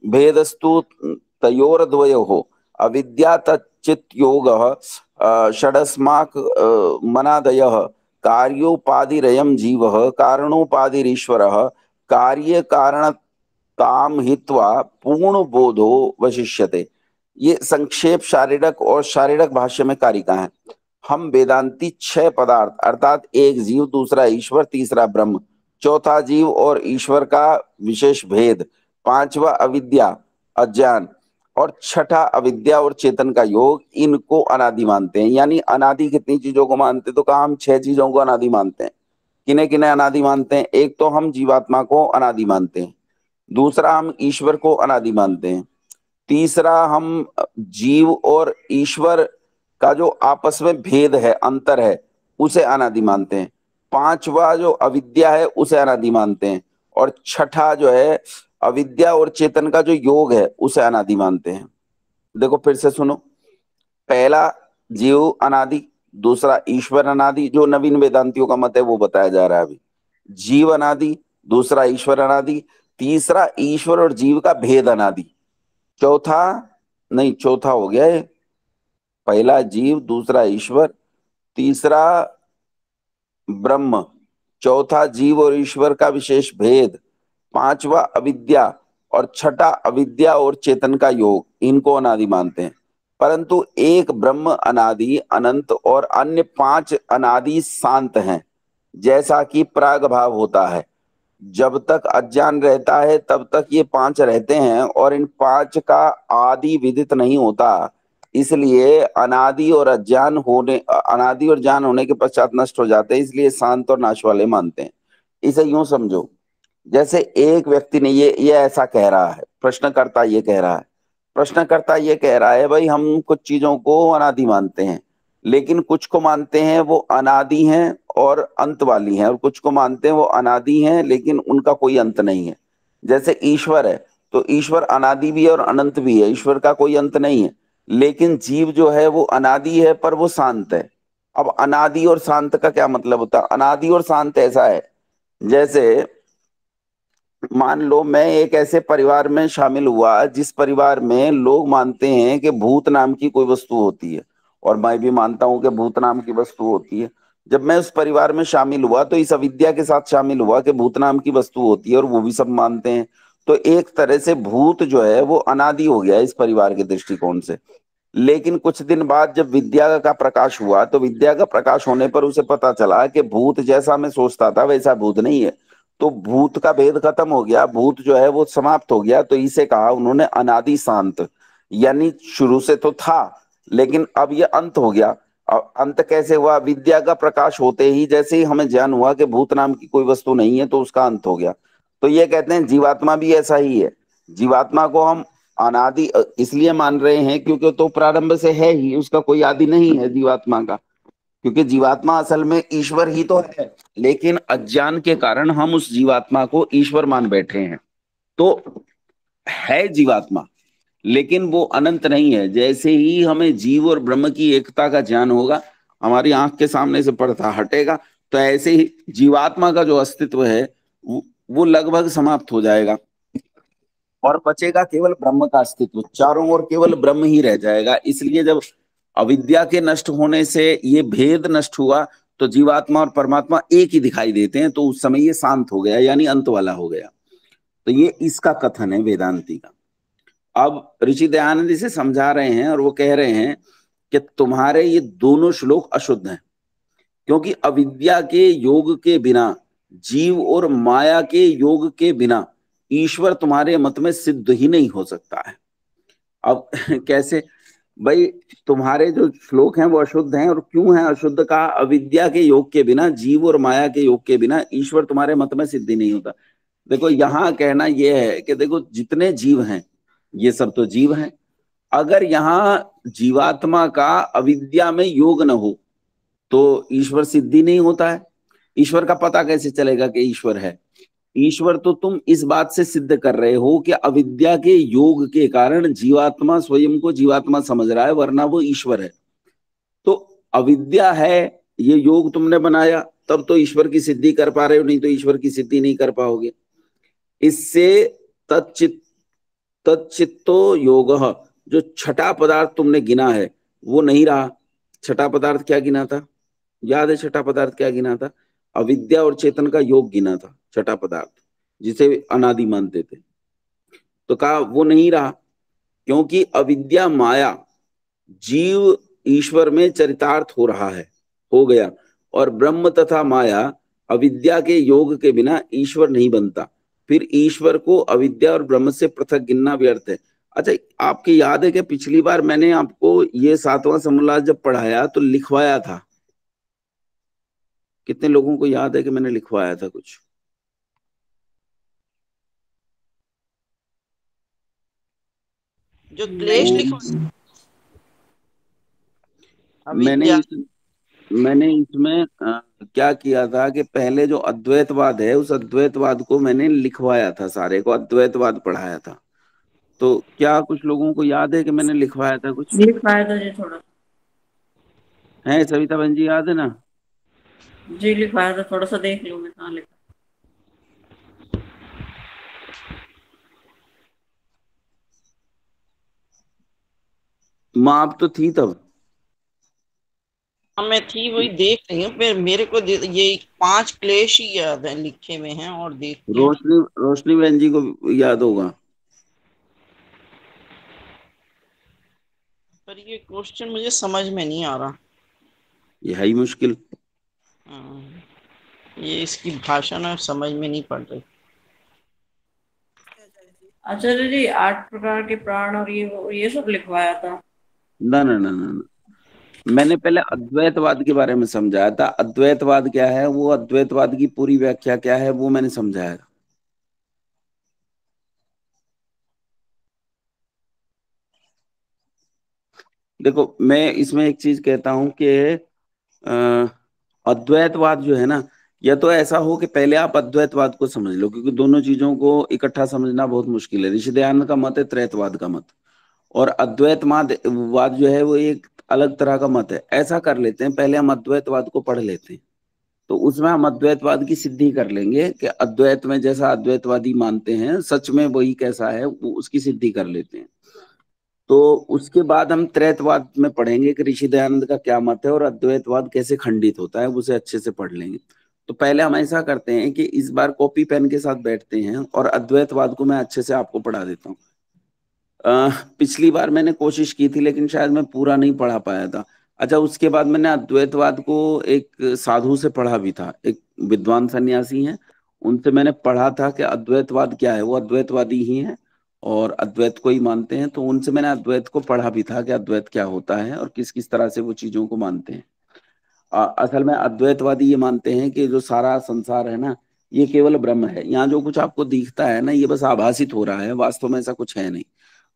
भेदस्तु तयोरद्वयो अविद्या तच्चित योग षडस्माक मनादयः कार्योपाधिरयम् जीवः कारणोपाधिरीश्वरः कार्य कारणताम हित्वा पूर्ण बोधो वशिष्यते। ये संक्षेप शारीरक और शारीरक भाष्य में कारिका है। हम वेदांती 6 पदार्थ अर्थात एक जीव, दूसरा ईश्वर, तीसरा ब्रह्म, चौथा जीव और ईश्वर का विशेष भेद, पांचवा अविद्या अज्ञान, और छठा अविद्या और चेतन का योग, इनको अनादि मानते हैं। यानी अनादि कितनी चीजों को मानते हैं, तो कहा हम 6 चीजों को अनादि मानते हैं। किन्हें किन्हें अनादि मानते हैं? एक तो हम जीवात्मा को अनादि मानते हैं, दूसरा हम ईश्वर को अनादि मानते हैं, तीसरा हम जीव और ईश्वर का जो आपस में भेद है, अंतर है, उसे अनादि मानते हैं, पांचवा जो अविद्या है उसे अनादि मानते हैं, और छठा जो है अविद्या और चेतन का जो योग है उसे अनादि मानते हैं। देखो फिर से सुनो, पहला जीव अनादि, दूसरा ईश्वर अनादि, जो नवीन वेदांतियों का मत है वो बताया जा रहा है अभी। जीव अनादि, दूसरा ईश्वर अनादि, तीसरा ईश्वर और जीव का भेद अनादि, चौथा नहीं, चौथा हो गया है, पहला जीव, दूसरा ईश्वर, तीसरा ब्रह्म, चौथा जीव और ईश्वर का विशेष भेद, पांचवा अविद्या, और छठा अविद्या और चेतन का योग, इनको अनादि मानते हैं। परंतु एक ब्रह्म अनादि अनंत और अन्य 5 अनादि शांत हैं। जैसा कि प्राग भाव होता है, जब तक अज्ञान रहता है तब तक ये 5 रहते हैं और इन 5 का आदि विदित नहीं होता, इसलिए अनादि और अज्ञान होने, अनादि और ज्ञान होने के पश्चात नष्ट हो जाते हैं, इसलिए शांत और नाश वाले मानते हैं। इसे यूं समझो, जैसे एक व्यक्ति ने ये ऐसा कह रहा है, प्रश्नकर्ता ये कह रहा है, प्रश्नकर्ता ये कह रहा है भाई हम कुछ चीजों को अनादि मानते हैं, लेकिन कुछ को मानते हैं वो अनादि हैं और अंत वाली हैं, और कुछ को मानते हैं वो अनादि हैं लेकिन उनका कोई अंत नहीं है। जैसे ईश्वर है, तो ईश्वर अनादि भी है और अनंत भी है, ईश्वर का कोई अंत नहीं है। लेकिन जीव जो है वो अनादि है पर वो शांत है। अब अनादि और शांत का क्या मतलब होता है? अनादि और शांत ऐसा है, जैसे मान लो मैं एक ऐसे परिवार में शामिल हुआ जिस परिवार में लोग मानते हैं कि भूत नाम की कोई वस्तु होती है, और मैं भी मानता हूं कि भूत नाम की वस्तु होती है। जब मैं उस परिवार में शामिल हुआ तो इस अविद्या के साथ शामिल हुआ कि भूत नाम की वस्तु होती है, और वो भी सब मानते हैं। तो एक तरह से भूत जो है वो अनादि हो गया इस परिवार के दृष्टिकोण से। लेकिन कुछ दिन बाद जब विद्या का प्रकाश हुआ, तो विद्या का प्रकाश होने पर उसे पता चला कि भूत जैसा मैं सोचता था वैसा भूत नहीं है। तो भूत का भेद खत्म हो गया, भूत जो है वो समाप्त हो गया। तो इसे कहा उन्होंने अनादि शांत, यानी शुरू से तो था लेकिन अब ये अंत हो गया। अब अंत कैसे हुआ? विद्या का प्रकाश होते ही, जैसे ही हमें ज्ञान हुआ कि भूत नाम की कोई वस्तु नहीं है, तो उसका अंत हो गया। तो ये कहते हैं जीवात्मा भी ऐसा ही है। जीवात्मा को हम अनादि इसलिए मान रहे हैं क्योंकि तो प्रारंभ से है ही, उसका कोई आदि नहीं है जीवात्मा का, क्योंकि जीवात्मा असल में ईश्वर ही तो है। लेकिन अज्ञान के कारण हम उस जीवात्मा को ईश्वर मान बैठे हैं। तो है जीवात्मा, लेकिन वो अनंत नहीं है। जैसे ही हमें जीव और ब्रह्म की एकता का ज्ञान होगा, हमारी आंख के सामने से पर्दा हटेगा, तो ऐसे ही जीवात्मा का जो अस्तित्व है वो लगभग समाप्त हो जाएगा, और बचेगा केवल ब्रह्म का अस्तित्व। चारों ओर केवल ब्रह्म ही रह जाएगा। इसलिए जब अविद्या के नष्ट होने से ये भेद नष्ट हुआ, तो जीवात्मा और परमात्मा एक ही दिखाई देते हैं। तो उस समय ये शांत हो गया, यानी अंत वाला हो गया। तो ये इसका कथन है वेदांती का। अब ऋषि दयानंद इसे समझा रहे हैं, और वो कह रहे हैं कि तुम्हारे ये दोनों श्लोक अशुद्ध हैं, क्योंकि अविद्या के योग के बिना, जीव और माया के योग के बिना ईश्वर तुम्हारे मत में सिद्ध ही नहीं हो सकता है। अब कैसे भाई? तुम्हारे जो श्लोक हैं वो अशुद्ध हैं, और क्यों है अशुद्ध? का अविद्या के योग के बिना, जीव और माया के योग के बिना ईश्वर तुम्हारे मत में सिद्ध ही नहीं होता। देखो यहाँ कहना यह है कि देखो जितने जीव हैं ये सब तो जीव हैं। अगर यहाँ जीवात्मा का अविद्या में योग न हो तो ईश्वर सिद्धि नहीं होता है। ईश्वर का पता कैसे चलेगा कि ईश्वर है? ईश्वर तो तुम इस बात से सिद्ध कर रहे हो कि अविद्या के योग के कारण जीवात्मा स्वयं को जीवात्मा समझ रहा है, वरना वो ईश्वर है। तो अविद्या है, ये योग तुमने बनाया, तब तो ईश्वर की सिद्धि कर पा रहे हो, नहीं तो ईश्वर की सिद्धि नहीं कर पाओगे। इससे तच्चित्तो योग, जो छठा पदार्थ तुमने गिना है वो नहीं रहा। छठा पदार्थ क्या गिना था? याद है छठा पदार्थ क्या गिना था? अविद्या और चेतन का योग गिना था छठा पदार्थ, जिसे अनादि मानते थे। तो कहा वो नहीं रहा, क्योंकि अविद्या माया जीव ईश्वर में चरितार्थ हो रहा है, हो गया। और ब्रह्म तथा माया अविद्या के योग के बिना ईश्वर नहीं बनता। फिर ईश्वर को अविद्या और ब्रह्म से पृथक गिनना व्यर्थ है। अच्छा, आपकी याद है कि पिछली बार मैंने आपको ये सातवां समोल्लास जब पढ़ाया तो लिखवाया था? कितने लोगों को याद है कि मैंने लिखवाया था कुछ? जो क्लेश तो लिखो मैंने अविद्या। इस मैंने इसमें क्या किया था कि पहले जो अद्वैतवाद है उस अद्वैतवाद को मैंने लिखवाया था, सारे को अद्वैतवाद पढ़ाया था। तो क्या कुछ लोगों को याद है कि मैंने लिखवाया था कुछ? लिखवाया था जी थोड़ा। है सविता बहन जी, याद है ना? जी लिखवाया था, थोड़ा सा देख लूँ मैं कहाँ लिखा। माँ आप तो थी तब। हाँ, मैं थी, वही देख रही हूँ। फिर मेरे को ये 5 क्लेश ही याद है, लिखे हुए हैं, और देखती हूँ। रोशनी रोशनी बहन जी को याद होगा। पर ये क्वेश्चन मुझे समझ में नहीं आ रहा। ये है ही मुश्किल। ये इसकी भाषा ना समझ में नहीं पड़ रही। आचार्य जी 8 प्रकार के प्राण और ये सब लिखवाया था। ना ना ना ना ना। मैंने पहले अद्वैतवाद के बारे में समझाया था, अद्वैतवाद क्या है, वो अद्वैतवाद की पूरी व्याख्या क्या है वो मैंने समझाया था। देखो मैं इसमें एक चीज कहता हूं कि अ, अद्वैतवाद जो है ना, या तो ऐसा हो कि पहले आप अद्वैतवाद को समझ लो, क्योंकि दोनों चीजों को इकट्ठा समझना बहुत मुश्किल है। ऋषि दयानंद का मत है त्रैतवाद का मत, और अद्वैतवाद वाद जो है वो एक अलग तरह का मत है। ऐसा कर लेते हैं, पहले हम अद्वैतवाद को पढ़ लेते हैं, तो उसमें हम अद्वैतवाद की सिद्धि कर लेंगे कि अद्वैत में जैसा अद्वैतवादी मानते हैं सच में वही कैसा है, वो उसकी सिद्धि कर लेते हैं। तो उसके बाद हम त्रैतवाद में पढ़ेंगे कि ऋषि दयानंद का क्या मत है और अद्वैतवाद कैसे खंडित होता है, उसे अच्छे से पढ़ लेंगे। तो पहले हम ऐसा करते हैं कि इस बार कॉपी पेन के साथ बैठते हैं और अद्वैतवाद को मैं अच्छे से आपको पढ़ा देता हूँ। पिछली बार मैंने कोशिश की थी लेकिन शायद मैं पूरा नहीं पढ़ा पाया था। अच्छा, उसके बाद मैंने अद्वैतवाद को एक साधु से पढ़ा भी था, एक विद्वान सन्यासी हैं, उनसे मैंने पढ़ा था कि अद्वैतवाद क्या है। वो अद्वैतवादी ही हैं और अद्वैत को ही मानते हैं, तो उनसे मैंने अद्वैत को पढ़ा भी था कि अद्वैत क्या होता है और किस किस तरह से वो चीजों को मानते हैं। असल में अद्वैतवादी ये मानते हैं कि जो सारा संसार है ना, ये केवल ब्रह्म है। यहाँ जो कुछ आपको दिखता है ना, ये बस आभासित हो रहा है, वास्तव में ऐसा कुछ है नहीं।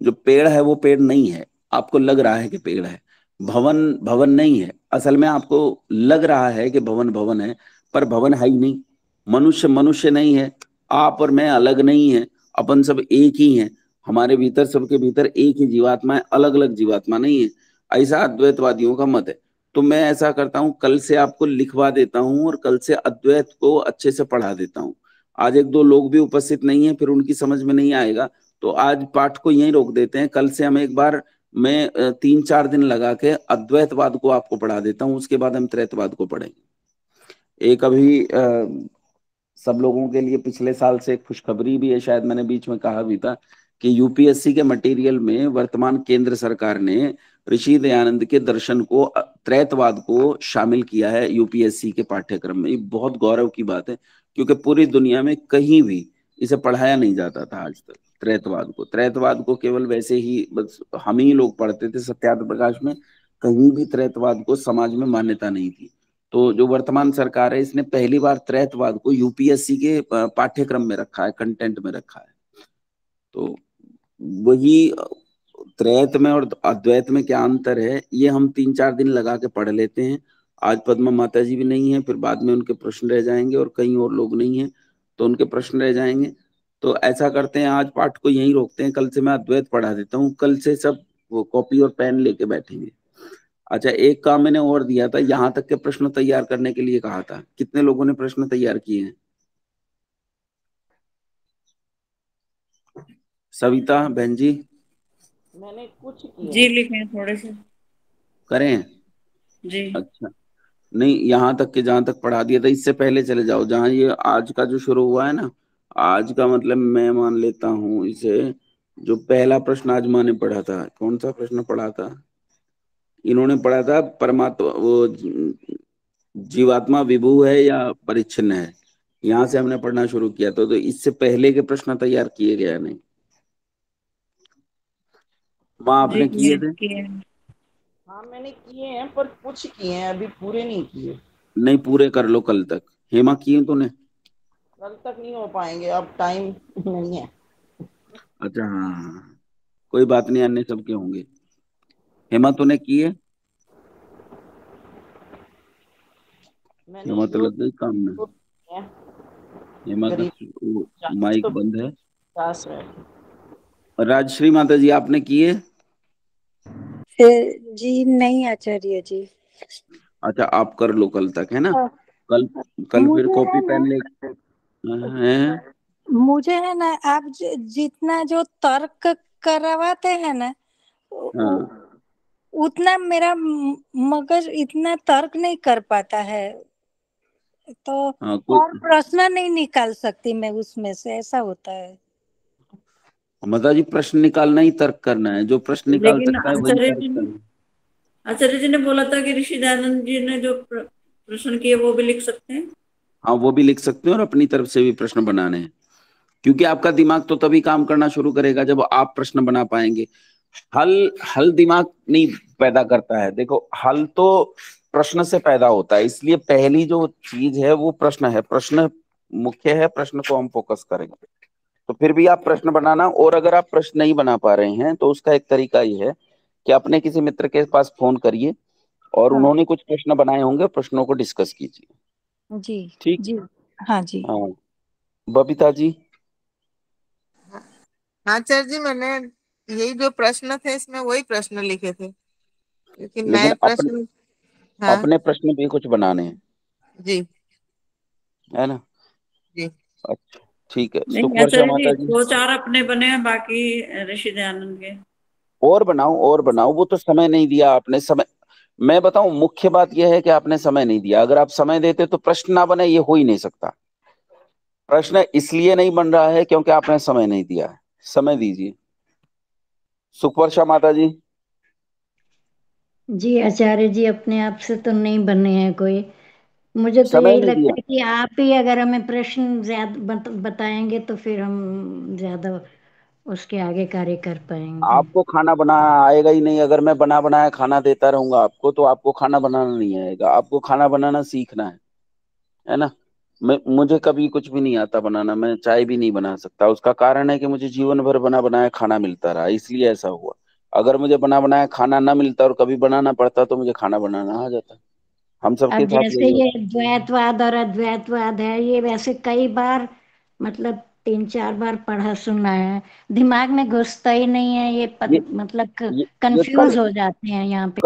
जो पेड़ है वो पेड़ नहीं है, आपको लग रहा है कि पेड़ है। भवन भवन नहीं है, असल में आपको लग रहा है कि भवन भवन है, पर भवन है ही नहीं। मनुष्य मनुष्य नहीं है, आप और मैं अलग नहीं है, अपन सब एक ही हैं। हमारे भीतर, सबके भीतर एक ही जीवात्मा है, अलग अलग जीवात्मा नहीं है। ऐसा अद्वैतवादियों का मत है। तो मैं ऐसा करता हूँ, कल से आपको लिखवा देता हूँ और कल से अद्वैत को अच्छे से पढ़ा देता हूँ। आज एक दो लोग भी उपस्थित नहीं है, फिर उनकी समझ में नहीं आएगा, तो आज पाठ को यहीं रोक देते हैं। कल से हम एक बार, मैं 3-4 दिन लगा के अद्वैतवाद को आपको पढ़ा देता हूँ, उसके बाद हम त्रैतवाद को पढ़ेंगे। एक अभी सब लोगों के लिए पिछले साल से एक खुशखबरी भी है, शायद मैंने बीच में कहा भी था कि यूपीएससी के मटेरियल में वर्तमान केंद्र सरकार ने ऋषि दयानंद के दर्शन को, त्रैतवाद को शामिल किया है यूपीएससी के पाठ्यक्रम में। ये बहुत गौरव की बात है, क्योंकि पूरी दुनिया में कहीं भी इसे पढ़ाया नहीं जाता था आज तक। त्रैतवाद को केवल वैसे ही बस हम ही लोग पढ़ते थे सत्याग्रह प्रकाश में, कहीं भी त्रैतवाद को समाज में मान्यता नहीं थी। तो जो वर्तमान सरकार है, इसने पहली बार त्रैतवाद को यूपीएससी के पाठ्यक्रम में रखा है, कंटेंट में रखा है। तो वही त्रैत में और अद्वैत में क्या अंतर है, ये हम 3-4 दिन लगा के पढ़ लेते हैं। आज पद्मा माता जी भी नहीं है, फिर बाद में उनके प्रश्न रह जाएंगे, और कई और लोग नहीं है तो उनके प्रश्न रह जाएंगे। तो ऐसा करते हैं, आज पाठ को यहीं रोकते हैं, कल से मैं अद्वैत पढ़ा देता हूँ। कल से सब वो कॉपी और पेन लेके बैठेंगे। अच्छा, एक काम मैंने और दिया था, यहाँ तक के प्रश्न तैयार करने के लिए कहा था। कितने लोगों ने प्रश्न तैयार किए हैं? सविता बहन जी? मैंने कुछ किए जी हैं। लिखे हैं थोड़े से। करें? जी। अच्छा, नहीं, यहाँ तक के जहां तक पढ़ा दिया था, इससे पहले चले जाओ जहां ये आज का जो शुरू हुआ है ना। आज का मतलब मैं मान लेता हूँ इसे, जो पहला प्रश्न आज माँ ने पढ़ा था, कौन सा प्रश्न पढ़ा था? इन्होंने पढ़ा था परमात्मा, वो जीवात्मा विभू है या परिच्छिन्न है। यहाँ से हमने पढ़ना शुरू किया, तो इससे पहले के प्रश्न तैयार किए गए नहीं। माँ जी आपने किए थे? किए। हाँ मैंने किए हैं, पर कुछ किए हैं, अभी पूरे नहीं किए। नहीं, पूरे कर लो कल तक। हेमा किए तूने? कल तक नहीं हो पाएंगे, अब टाइम नहीं है। अच्छा हाँ हाँ हाँ। कोई बात नहीं, अन्य सबके होंगे। हेमा तूने किए? मैंने हेमा तो योग लग गई काम में। तो किए हैं, हेमा का करीब वो 40 माइक तो बंद है। 50 है। और राजश्री माता जी आपने किए? जी नहीं आचार्य जी। अच्छा आप कर लो कल तक, है ना? अ, कल, कल फिर मुझे कॉपी है ना पेन ले हैं। मुझे है ना आप जितना जो तर्क करवाते हैं ना, उ- हाँ उतना मेरा मगज इतना तर्क नहीं कर पाता है, तो हाँ और कोई। प्रश्न नहीं निकाल सकती मैं उसमें से, ऐसा होता है। माता जी प्रश्न निकालना ही तर्क करना है, जो प्रश्न निकाल लेकिन सकता है वही आचार्य तर्क जी ने करना है। आचार्य जी ने बोला था कि ऋषि दयानंद जी ने जो प्रश्न किए वो भी लिख सकते हैं। हाँ वो भी लिख सकते हैं और अपनी तरफ से भी प्रश्न बनाने हैं। क्योंकि आपका दिमाग तो तभी काम करना शुरू करेगा जब आप प्रश्न बना पाएंगे। हल हल दिमाग नहीं पैदा करता है। देखो हल तो प्रश्न से पैदा होता है, इसलिए पहली जो चीज है वो प्रश्न है। प्रश्न मुख्य है, प्रश्न को हम फोकस करेंगे। तो फिर भी आप प्रश्न बनाना, और अगर आप प्रश्न नहीं बना पा रहे हैं तो उसका एक तरीका ये है कि अपने किसी मित्र के पास फोन करिए और हाँ उन्होंने कुछ प्रश्न बनाए होंगे, प्रश्नों को डिस्कस कीजिए। जी। ठीक। जी हाँ जी। हाँ बबीता जी। हाँ आचार्य जी, मैंने यही जो प्रश्न थे इसमें वही प्रश्न लिखे थे, क्योंकि लेकिन नए अपने प्रश्न। हाँ अपने प्रश्न भी कुछ बनाने हैं, जी। है ना? जी। अच्छा ठीक है, नहीं सुखवर्षा आचार्य जी, माता जी। दो चार अपने बने हैं, बाकी ऋषि दयानंद के। और बनाओ और बनाओ, वो तो समय नहीं दिया आपने। समय, मैं बताऊं मुख्य बात यह है कि आपने समय नहीं दिया। अगर आप समय देते तो प्रश्न ना बने, ये हो ही नहीं सकता। प्रश्न इसलिए नहीं बन रहा है क्योंकि आपने समय नहीं दिया है। समय दीजिए। सुखवर्षा माता जी। जी आचार्य जी, अपने आप से तो नहीं बने हैं कोई। मुझे तो समय यही नहीं लगता दिया। है कि आप ही अगर हमें प्रश्न ज्यादा बताएंगे तो फिर हम ज्यादा उसके आगे कार्य कर पाएंगे। आपको खाना बनाना आएगा ही नहीं। अगर मैं बना बनाया खाना देता रहूंगा आपको तो आपको खाना बनाना नहीं आएगा। आपको खाना बनाना सीखना है ना? मुझे कभी कुछ भी नहीं आता बनाना। मैं चाय भी नहीं बना सकता। उसका कारण है कि मुझे जीवन भर बना बनाया खाना मिलता रहा, इसलिए ऐसा हुआ। अगर मुझे बना बनाया खाना ना मिलता और कभी बनाना पड़ता तो मुझे खाना बनाना आ जाता। हम सबके अब साथ जैसे यही ये होता द्वैतवाद और अद्वैतवाद है, ये वैसे कई बार, मतलब 3-4 बार पढ़ा सुना है, दिमाग में घुसता ही नहीं है ये है। मतलब ये कल कंफ्यूज हो जाते हैं यहाँ पे।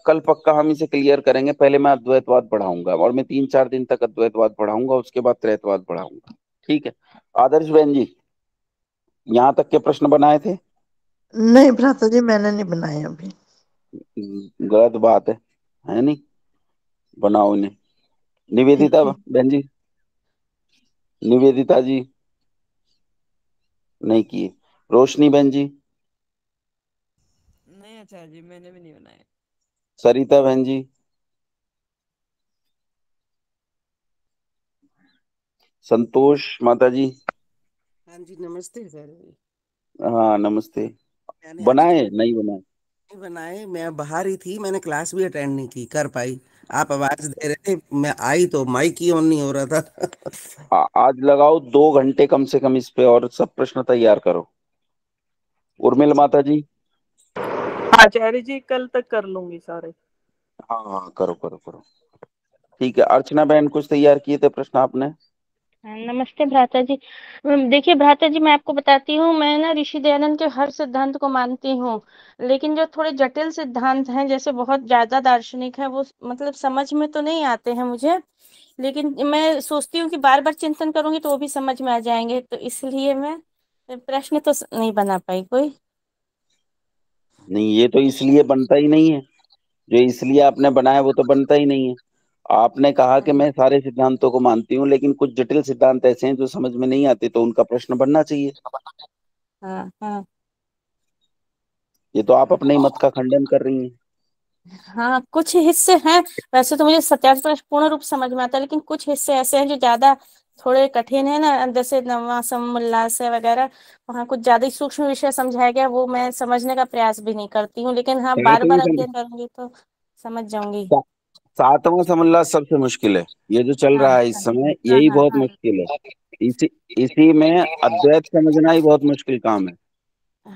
कल पक्का हम इसे क्लियर करेंगे। पहले मैं अद्वैतवाद पढ़ाऊंगा और मैं 3-4 दिन तक अद्वैतवाद पढ़ाऊंगा, उसके बाद त्रैतवाद पढ़ाऊंगा। ठीक है? आदर्श बहन जी, यहाँ तक के प्रश्न बनाए थे? नहीं भ्राता जी, मैंने नहीं बनाए अभी। गलत बात है नहीं? बनाओ इन्हें। निवेदिता ठीक है। बहन जी। निवेदिता जी नहीं किए। रोशनी बहन जी। नहीं आचार्य जी, मैंने भी नहीं बनाए। सरिता बहन जी। संतोष माता जी। हाँ जी, नमस्ते सर जी। हाँ नमस्ते। मैंने आज बनाए क्लास नहीं बनाए? नहीं बनाए, मैं बाहर ही थी, मैंने क्लास भी अटेंड नहीं की कर पाई। आप आवाज दे रहे थे, मैं आई तो माइक ही ऑन नहीं हो रहा था। आज लगाओ 2 घंटे कम से कम इस पे और सब प्रश्न तैयार करो। जी उर्मिल जी। माता जी। आचार्य जी कल तक कर लूंगी सारे। हाँ हाँ करो करो करो। ठीक है, अर्चना बहन कुछ तैयार किए थे प्रश्न आपने? हाँ, नमस्ते भ्राता जी। देखिए भ्राता जी, मैं आपको बताती हूँ, मैं ना ऋषि दयानंद के हर सिद्धांत को मानती हूँ, लेकिन जो थोड़े जटिल सिद्धांत हैं, जैसे बहुत ज्यादा दार्शनिक है, वो मतलब समझ में तो नहीं आते हैं मुझे, लेकिन मैं सोचती हूँ कि बार बार चिंतन करूंगी तो वो भी समझ में आ जाएंगे, तो इसलिए मैं प्रश्न तो नहीं बना पाई कोई। नहीं, ये तो इसलिए बनता ही नहीं है। जो इसलिए आपने बनाया वो तो बनता ही नहीं है। आपने कहा कि मैं सारे सिद्धांतों को मानती हूँ लेकिन कुछ जटिल सिद्धांत ऐसे हैं जो समझ में नहीं आते, तो उनका प्रश्न बनना चाहिए। हाँ हाँ। ये तो आप अपने ही मत का खंडन कर रही हैं। हाँ कुछ हिस्से हैं, वैसे तो मुझे सत्याग्रह पूर्ण रूप समझ में आता है, लेकिन कुछ हिस्से ऐसे हैं जो ज्यादा थोड़े कठिन है ना, जैसे नवा सम उल्लास है वगैरह, वहाँ कुछ ज्यादा ही सूक्ष्म विषय समझाया गया, वो मैं समझने का प्रयास भी नहीं करती हूँ, लेकिन हाँ बार बार सातवें सम, अध्ययन करूंगी तो समझ जाऊंगी। सा, सातवां समोल्लास सबसे मुश्किल है। ये जो चल हाँ रहा है इस समय, हाँ यही हाँ बहुत मुश्किल है। इसी इसी में अद्वैत समझना ही बहुत मुश्किल काम है।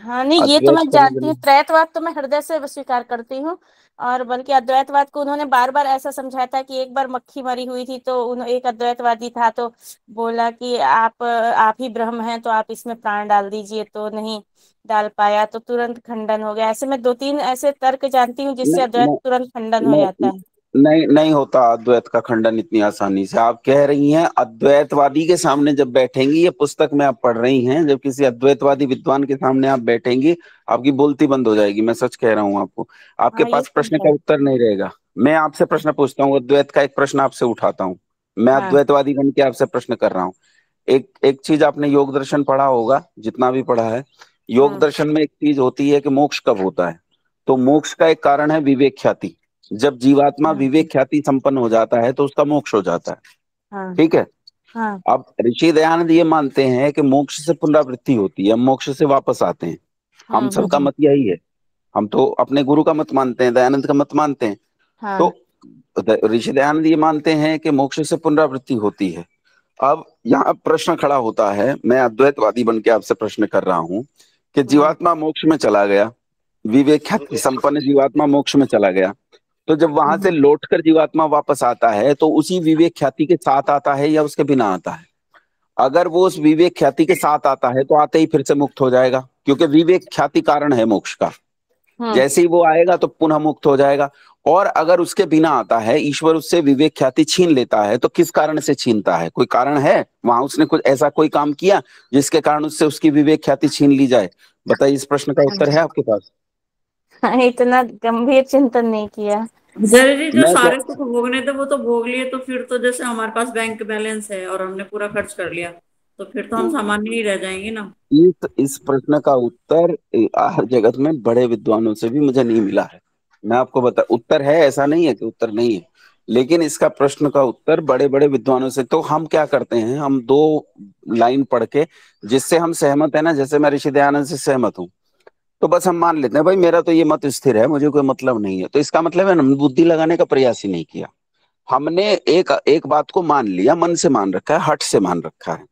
हाँ, नहीं ये तो अद्वैत मैं जानती समझना। हूँ, त्रैतवाद तो मैं हृदय से स्वीकार करती हूँ। और बल्कि अद्वैतवाद को उन्होंने बार बार ऐसा समझाया था कि एक बार मक्खी मरी हुई थी तो एक अद्वैतवादी था तो बोला कि आप ही ब्रह्म हैं तो आप इसमें प्राण डाल दीजिए, तो नहीं डाल पाया तो तुरंत खंडन हो गया। ऐसे मैं दो तीन ऐसे तर्क जानती हूँ जिससे नहीं अद्वैत नहीं तुरंत खंडन हो जाता नहीं है। नहीं नहीं होता अद्वैत का खंडन इतनी आसानी से। आप कह रही हैं अद्वैतवादी के सामने जब बैठेंगी, ये पुस्तक में आप पढ़ रही हैं, जब किसी अद्वैतवादी विद्वान के सामने आप बैठेंगी, आपकी बोलती बंद हो जाएगी। मैं सच कह रहा हूं आपको। आपके हाँ ये पास तो प्रश्न का है। उत्तर नहीं रहेगा। मैं आपसे प्रश्न पूछता हूँ, अद्वैत का एक प्रश्न आपसे उठाता हूँ। मैं हाँ अद्वैतवादी बन के आपसे प्रश्न कर रहा हूँ। एक एक चीज आपने योग दर्शन पढ़ा होगा, जितना भी पढ़ा है। योग हाँ दर्शन में एक चीज होती है कि मोक्ष कब होता है। तो मोक्ष का एक कारण है विवेक ख्याति। जब जीवात्मा हाँ विवेक ख्याति संपन्न हो जाता है तो उसका मोक्ष हो जाता है। हाँ ठीक है। हाँ अब ऋषि दयानंद ये मानते हैं कि मोक्ष से पुनरावृत्ति होती है, हम मोक्ष से वापस आते हैं। हम सबका हम्म। मत यही है। हम तो अपने गुरु का मत मानते हैं, दयानंद का मत मानते हैं। तो हाँ ऋषि दयानंद ये मानते हैं कि मोक्ष से पुनरावृत्ति होती है। अब यहाँ प्रश्न खड़ा होता है, मैं अद्वैतवादी बन के आपसे प्रश्न कर रहा हूँ कि हाँ जीवात्मा मोक्ष में चला गया, विवेक ख्याति संपन्न जीवात्मा मोक्ष में चला गया, तो जब वहां से लौटकर जीवात्मा वापस आता है तो उसी विवेक ख्याति के साथ आता है या उसके बिना आता है? अगर वो उस विवेक ख्याति के साथ आता है तो आते ही फिर से मुक्त हो जाएगा, क्योंकि विवेक ख्याति कारण है मोक्ष का। हम्म। जैसे ही वो आएगा तो पुनः मुक्त हो जाएगा। और अगर उसके बिना आता है, ईश्वर उससे विवेक ख्याति छीन लेता है, तो किस कारण से छीनता है? कोई कारण है वहां, उसने कुछ ऐसा कोई काम किया जिसके कारण उससे उसकी विवेक ख्याति छीन ली जाए? बताइए, इस प्रश्न का उत्तर है आपके पास? हाँ, इतना गंभीर चिंतन नहीं किया। जरूरी जी, जो मैं क्या, सारे सुख भोगने थे वो तो भोग लिए, तो फिर तो जैसे हमारे पास बैंक बैलेंस है और हमने पूरा खर्च कर लिया, तो फिर तो हम सामान्य ही रह जाएंगे ना। इस प्रश्न का उत्तर हर जगत में बड़े विद्वानों से भी मुझे नहीं मिला है। मैं आपको बता, उत्तर है, ऐसा नहीं है कि उत्तर नहीं है, लेकिन इसका प्रश्न का उत्तर बड़े बड़े विद्वानों से। तो हम क्या करते हैं, हम दो लाइन पढ़ के जिससे हम सहमत है ना, जैसे मैं ऋषि दयानंद से सहमत हूँ, तो बस हम मान लेते हैं भाई मेरा तो ये मत स्थिर है, मुझे कोई मतलब नहीं है। तो इसका मतलब है हमने बुद्धि लगाने का प्रयास ही नहीं किया। हमने एक एक बात को मान लिया, मन से मान रखा है, हट से मान रखा है।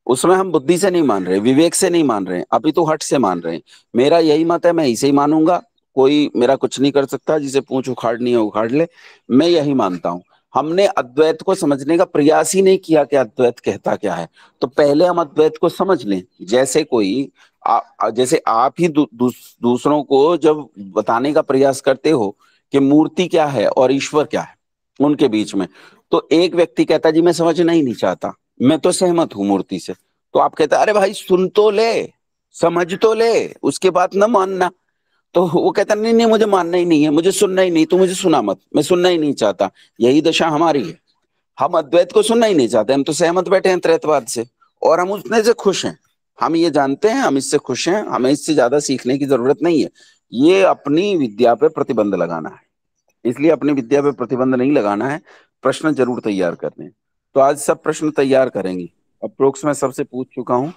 उसमें हम बुद्धि से नहीं मान रहे, विवेक से नहीं मान रहे, अभी तो हट से मान रहे हैं। मेरा यही मत है, मैं इसे ही मानूंगा, कोई मेरा कुछ नहीं कर सकता, जिसे पूछ उखाड़नी है उखाड़ ले, मैं यही मानता हूं। हमने अद्वैत को समझने का प्रयास ही नहीं किया कि अद्वैत कहता क्या है। तो पहले हम अद्वैत को समझ लें। जैसे कोई जैसे आप ही दूसरों को जब बताने का प्रयास करते हो कि मूर्ति क्या है और ईश्वर क्या है उनके बीच में, तो एक व्यक्ति कहता है जी मैं समझना ही नहीं चाहता, मैं तो सहमत हूं मूर्ति से। तो आप कहते हैं अरे भाई सुन तो ले, समझ तो ले, उसके बाद न मानना। तो वो कहता नहीं नहीं मुझे मानना ही नहीं है, मुझे सुनना ही नहीं, तू मुझे सुना मत, मैं सुनना ही नहीं चाहता। यही दशा हमारी है। हम अद्वैत को सुनना ही नहीं चाहते, हम तो सहमत बैठे हैं त्रैतवाद से, और हम उतने से खुश हैं। हम ये जानते हैं हम इससे खुश हैं, हमें इससे ज्यादा सीखने की जरूरत नहीं है। ये अपनी विद्या पे प्रतिबंध लगाना है, इसलिए अपनी विद्या पे प्रतिबंध नहीं लगाना है, प्रश्न जरूर तैयार करने हैं। तो आज सब प्रश्न तैयार करेंगे। अप्रोक्स मैं सबसे पूछ चुका हूँ,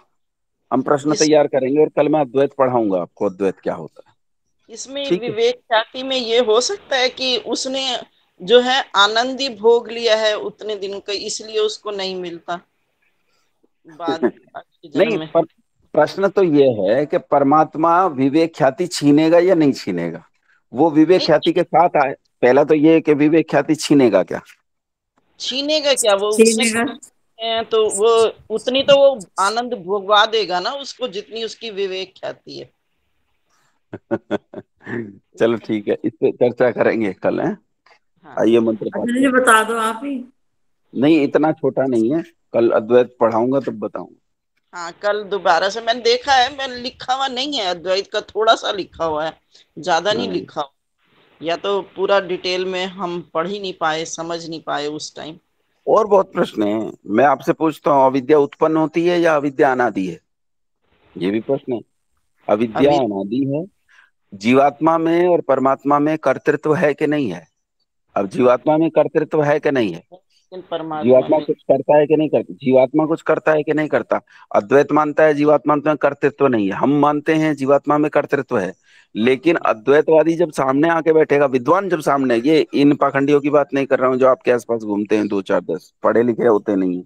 हम प्रश्न इस तैयार करेंगे और कल मैं अद्वैत पढ़ाऊंगा आपको, अद्वैत क्या होता है। इसमें ठीक है। विवेक ख्याति में ये हो सकता है कि उसने जो है आनंद ही भोग लिया है उतने दिन का, इसलिए उसको नहीं मिलता बाद के जन्म नहीं, में। प्रश्न तो ये है कि परमात्मा विवेक ख्याति छीनेगा या नहीं छीनेगा। वो विवेक नहीं, ख्याति के साथ आए। पहला तो ये है कि विवेक ख्याति छीनेगा क्या। छीनेगा क्या, वो उतने छीनेगा। हैं तो वो उतनी तो वो आनंद भोगवा देगा ना उसको जितनी उसकी विवेक ख्याति है। चलो ठीक है, इस पे चर्चा करेंगे कल है। हाँ आइए मंत्र पाठ अच्छा जी, करें। बता दो आप ही। नहीं इतना छोटा नहीं है, कल अद्वैत पढ़ाऊंगा तब बताऊंगा। हाँ, कल दोबारा से मैंने देखा है, मैं लिखा हुआ नहीं है अद्वैत का, थोड़ा सा लिखा हुआ है, ज्यादा नहीं हाँ। लिखा हुआ। या तो पूरा डिटेल में हम पढ़ ही नहीं पाए, समझ नहीं पाए उस टाइम। और बहुत प्रश्न हैं। मैं आपसे पूछता हूँ, अविद्या उत्पन्न होती है या अविद्या अनादि है? ये भी प्रश्न है। अविद्या अभी अनादि है। जीवात्मा में और परमात्मा में कर्तृत्व है कि नहीं है? अब जीवात्मा में कर्तृत्व है कि नहीं है? लेकिन परमात्मा जीवात्मा में कुछ करता है कि नहीं करता? जीवात्मा कुछ करता है कि नहीं करता? अद्वैत मानता है जीवात्मा में कर्तृत्व नहीं है, हम मानते हैं जीवात्मा में कर्तृत्व है। लेकिन अद्वैतवादी जब सामने आके बैठेगा, विद्वान जब सामने, ये इन पाखंडियों की बात नहीं कर रहा हूँ जो आपके आसपास घूमते हैं, 2 4 10 पढ़े लिखे होते नहीं,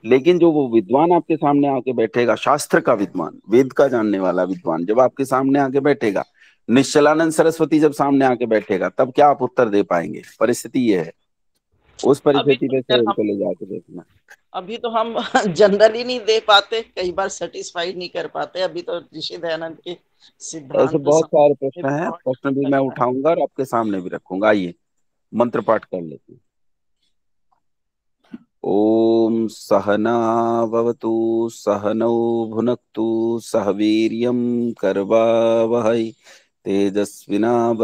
लेकिन जो वो विद्वान आपके सामने आके बैठेगा, शास्त्र का विद्वान, वेद का जानने वाला विद्वान जब आपके सामने आके बैठेगा, निश्चलानंद सरस्वती जब सामने आके बैठेगा, तब क्या आप उत्तर दे पाएंगे? परिस्थिति ये है, उस अभी परिस्थिति तो पे खैर से हम उनको ले जाके देखना। अभी तो हम जनरली नहीं दे पाते, कई बार सेटिस्फाइड नहीं कर पाते। अभी तो ऋषि दयानंद के ऐसे सिद्धांत बहुत सारे समझने प्रश्न में हैं, बहुत प्रश्न भी टाइम मैं लगता है। उठाऊंगा और आपके सामने भी रखूंगा। आइए मंत्र पाठ कर लेते हैं। ओम सहनावतु सहनौ भुनक्तु सह वीर्यं करवावहै तेजस्विनावधीतमस्तु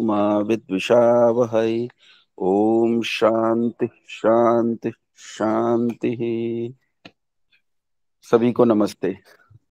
मा विद्विषावहै। ओम शांति शांति शांति। सभी को नमस्ते।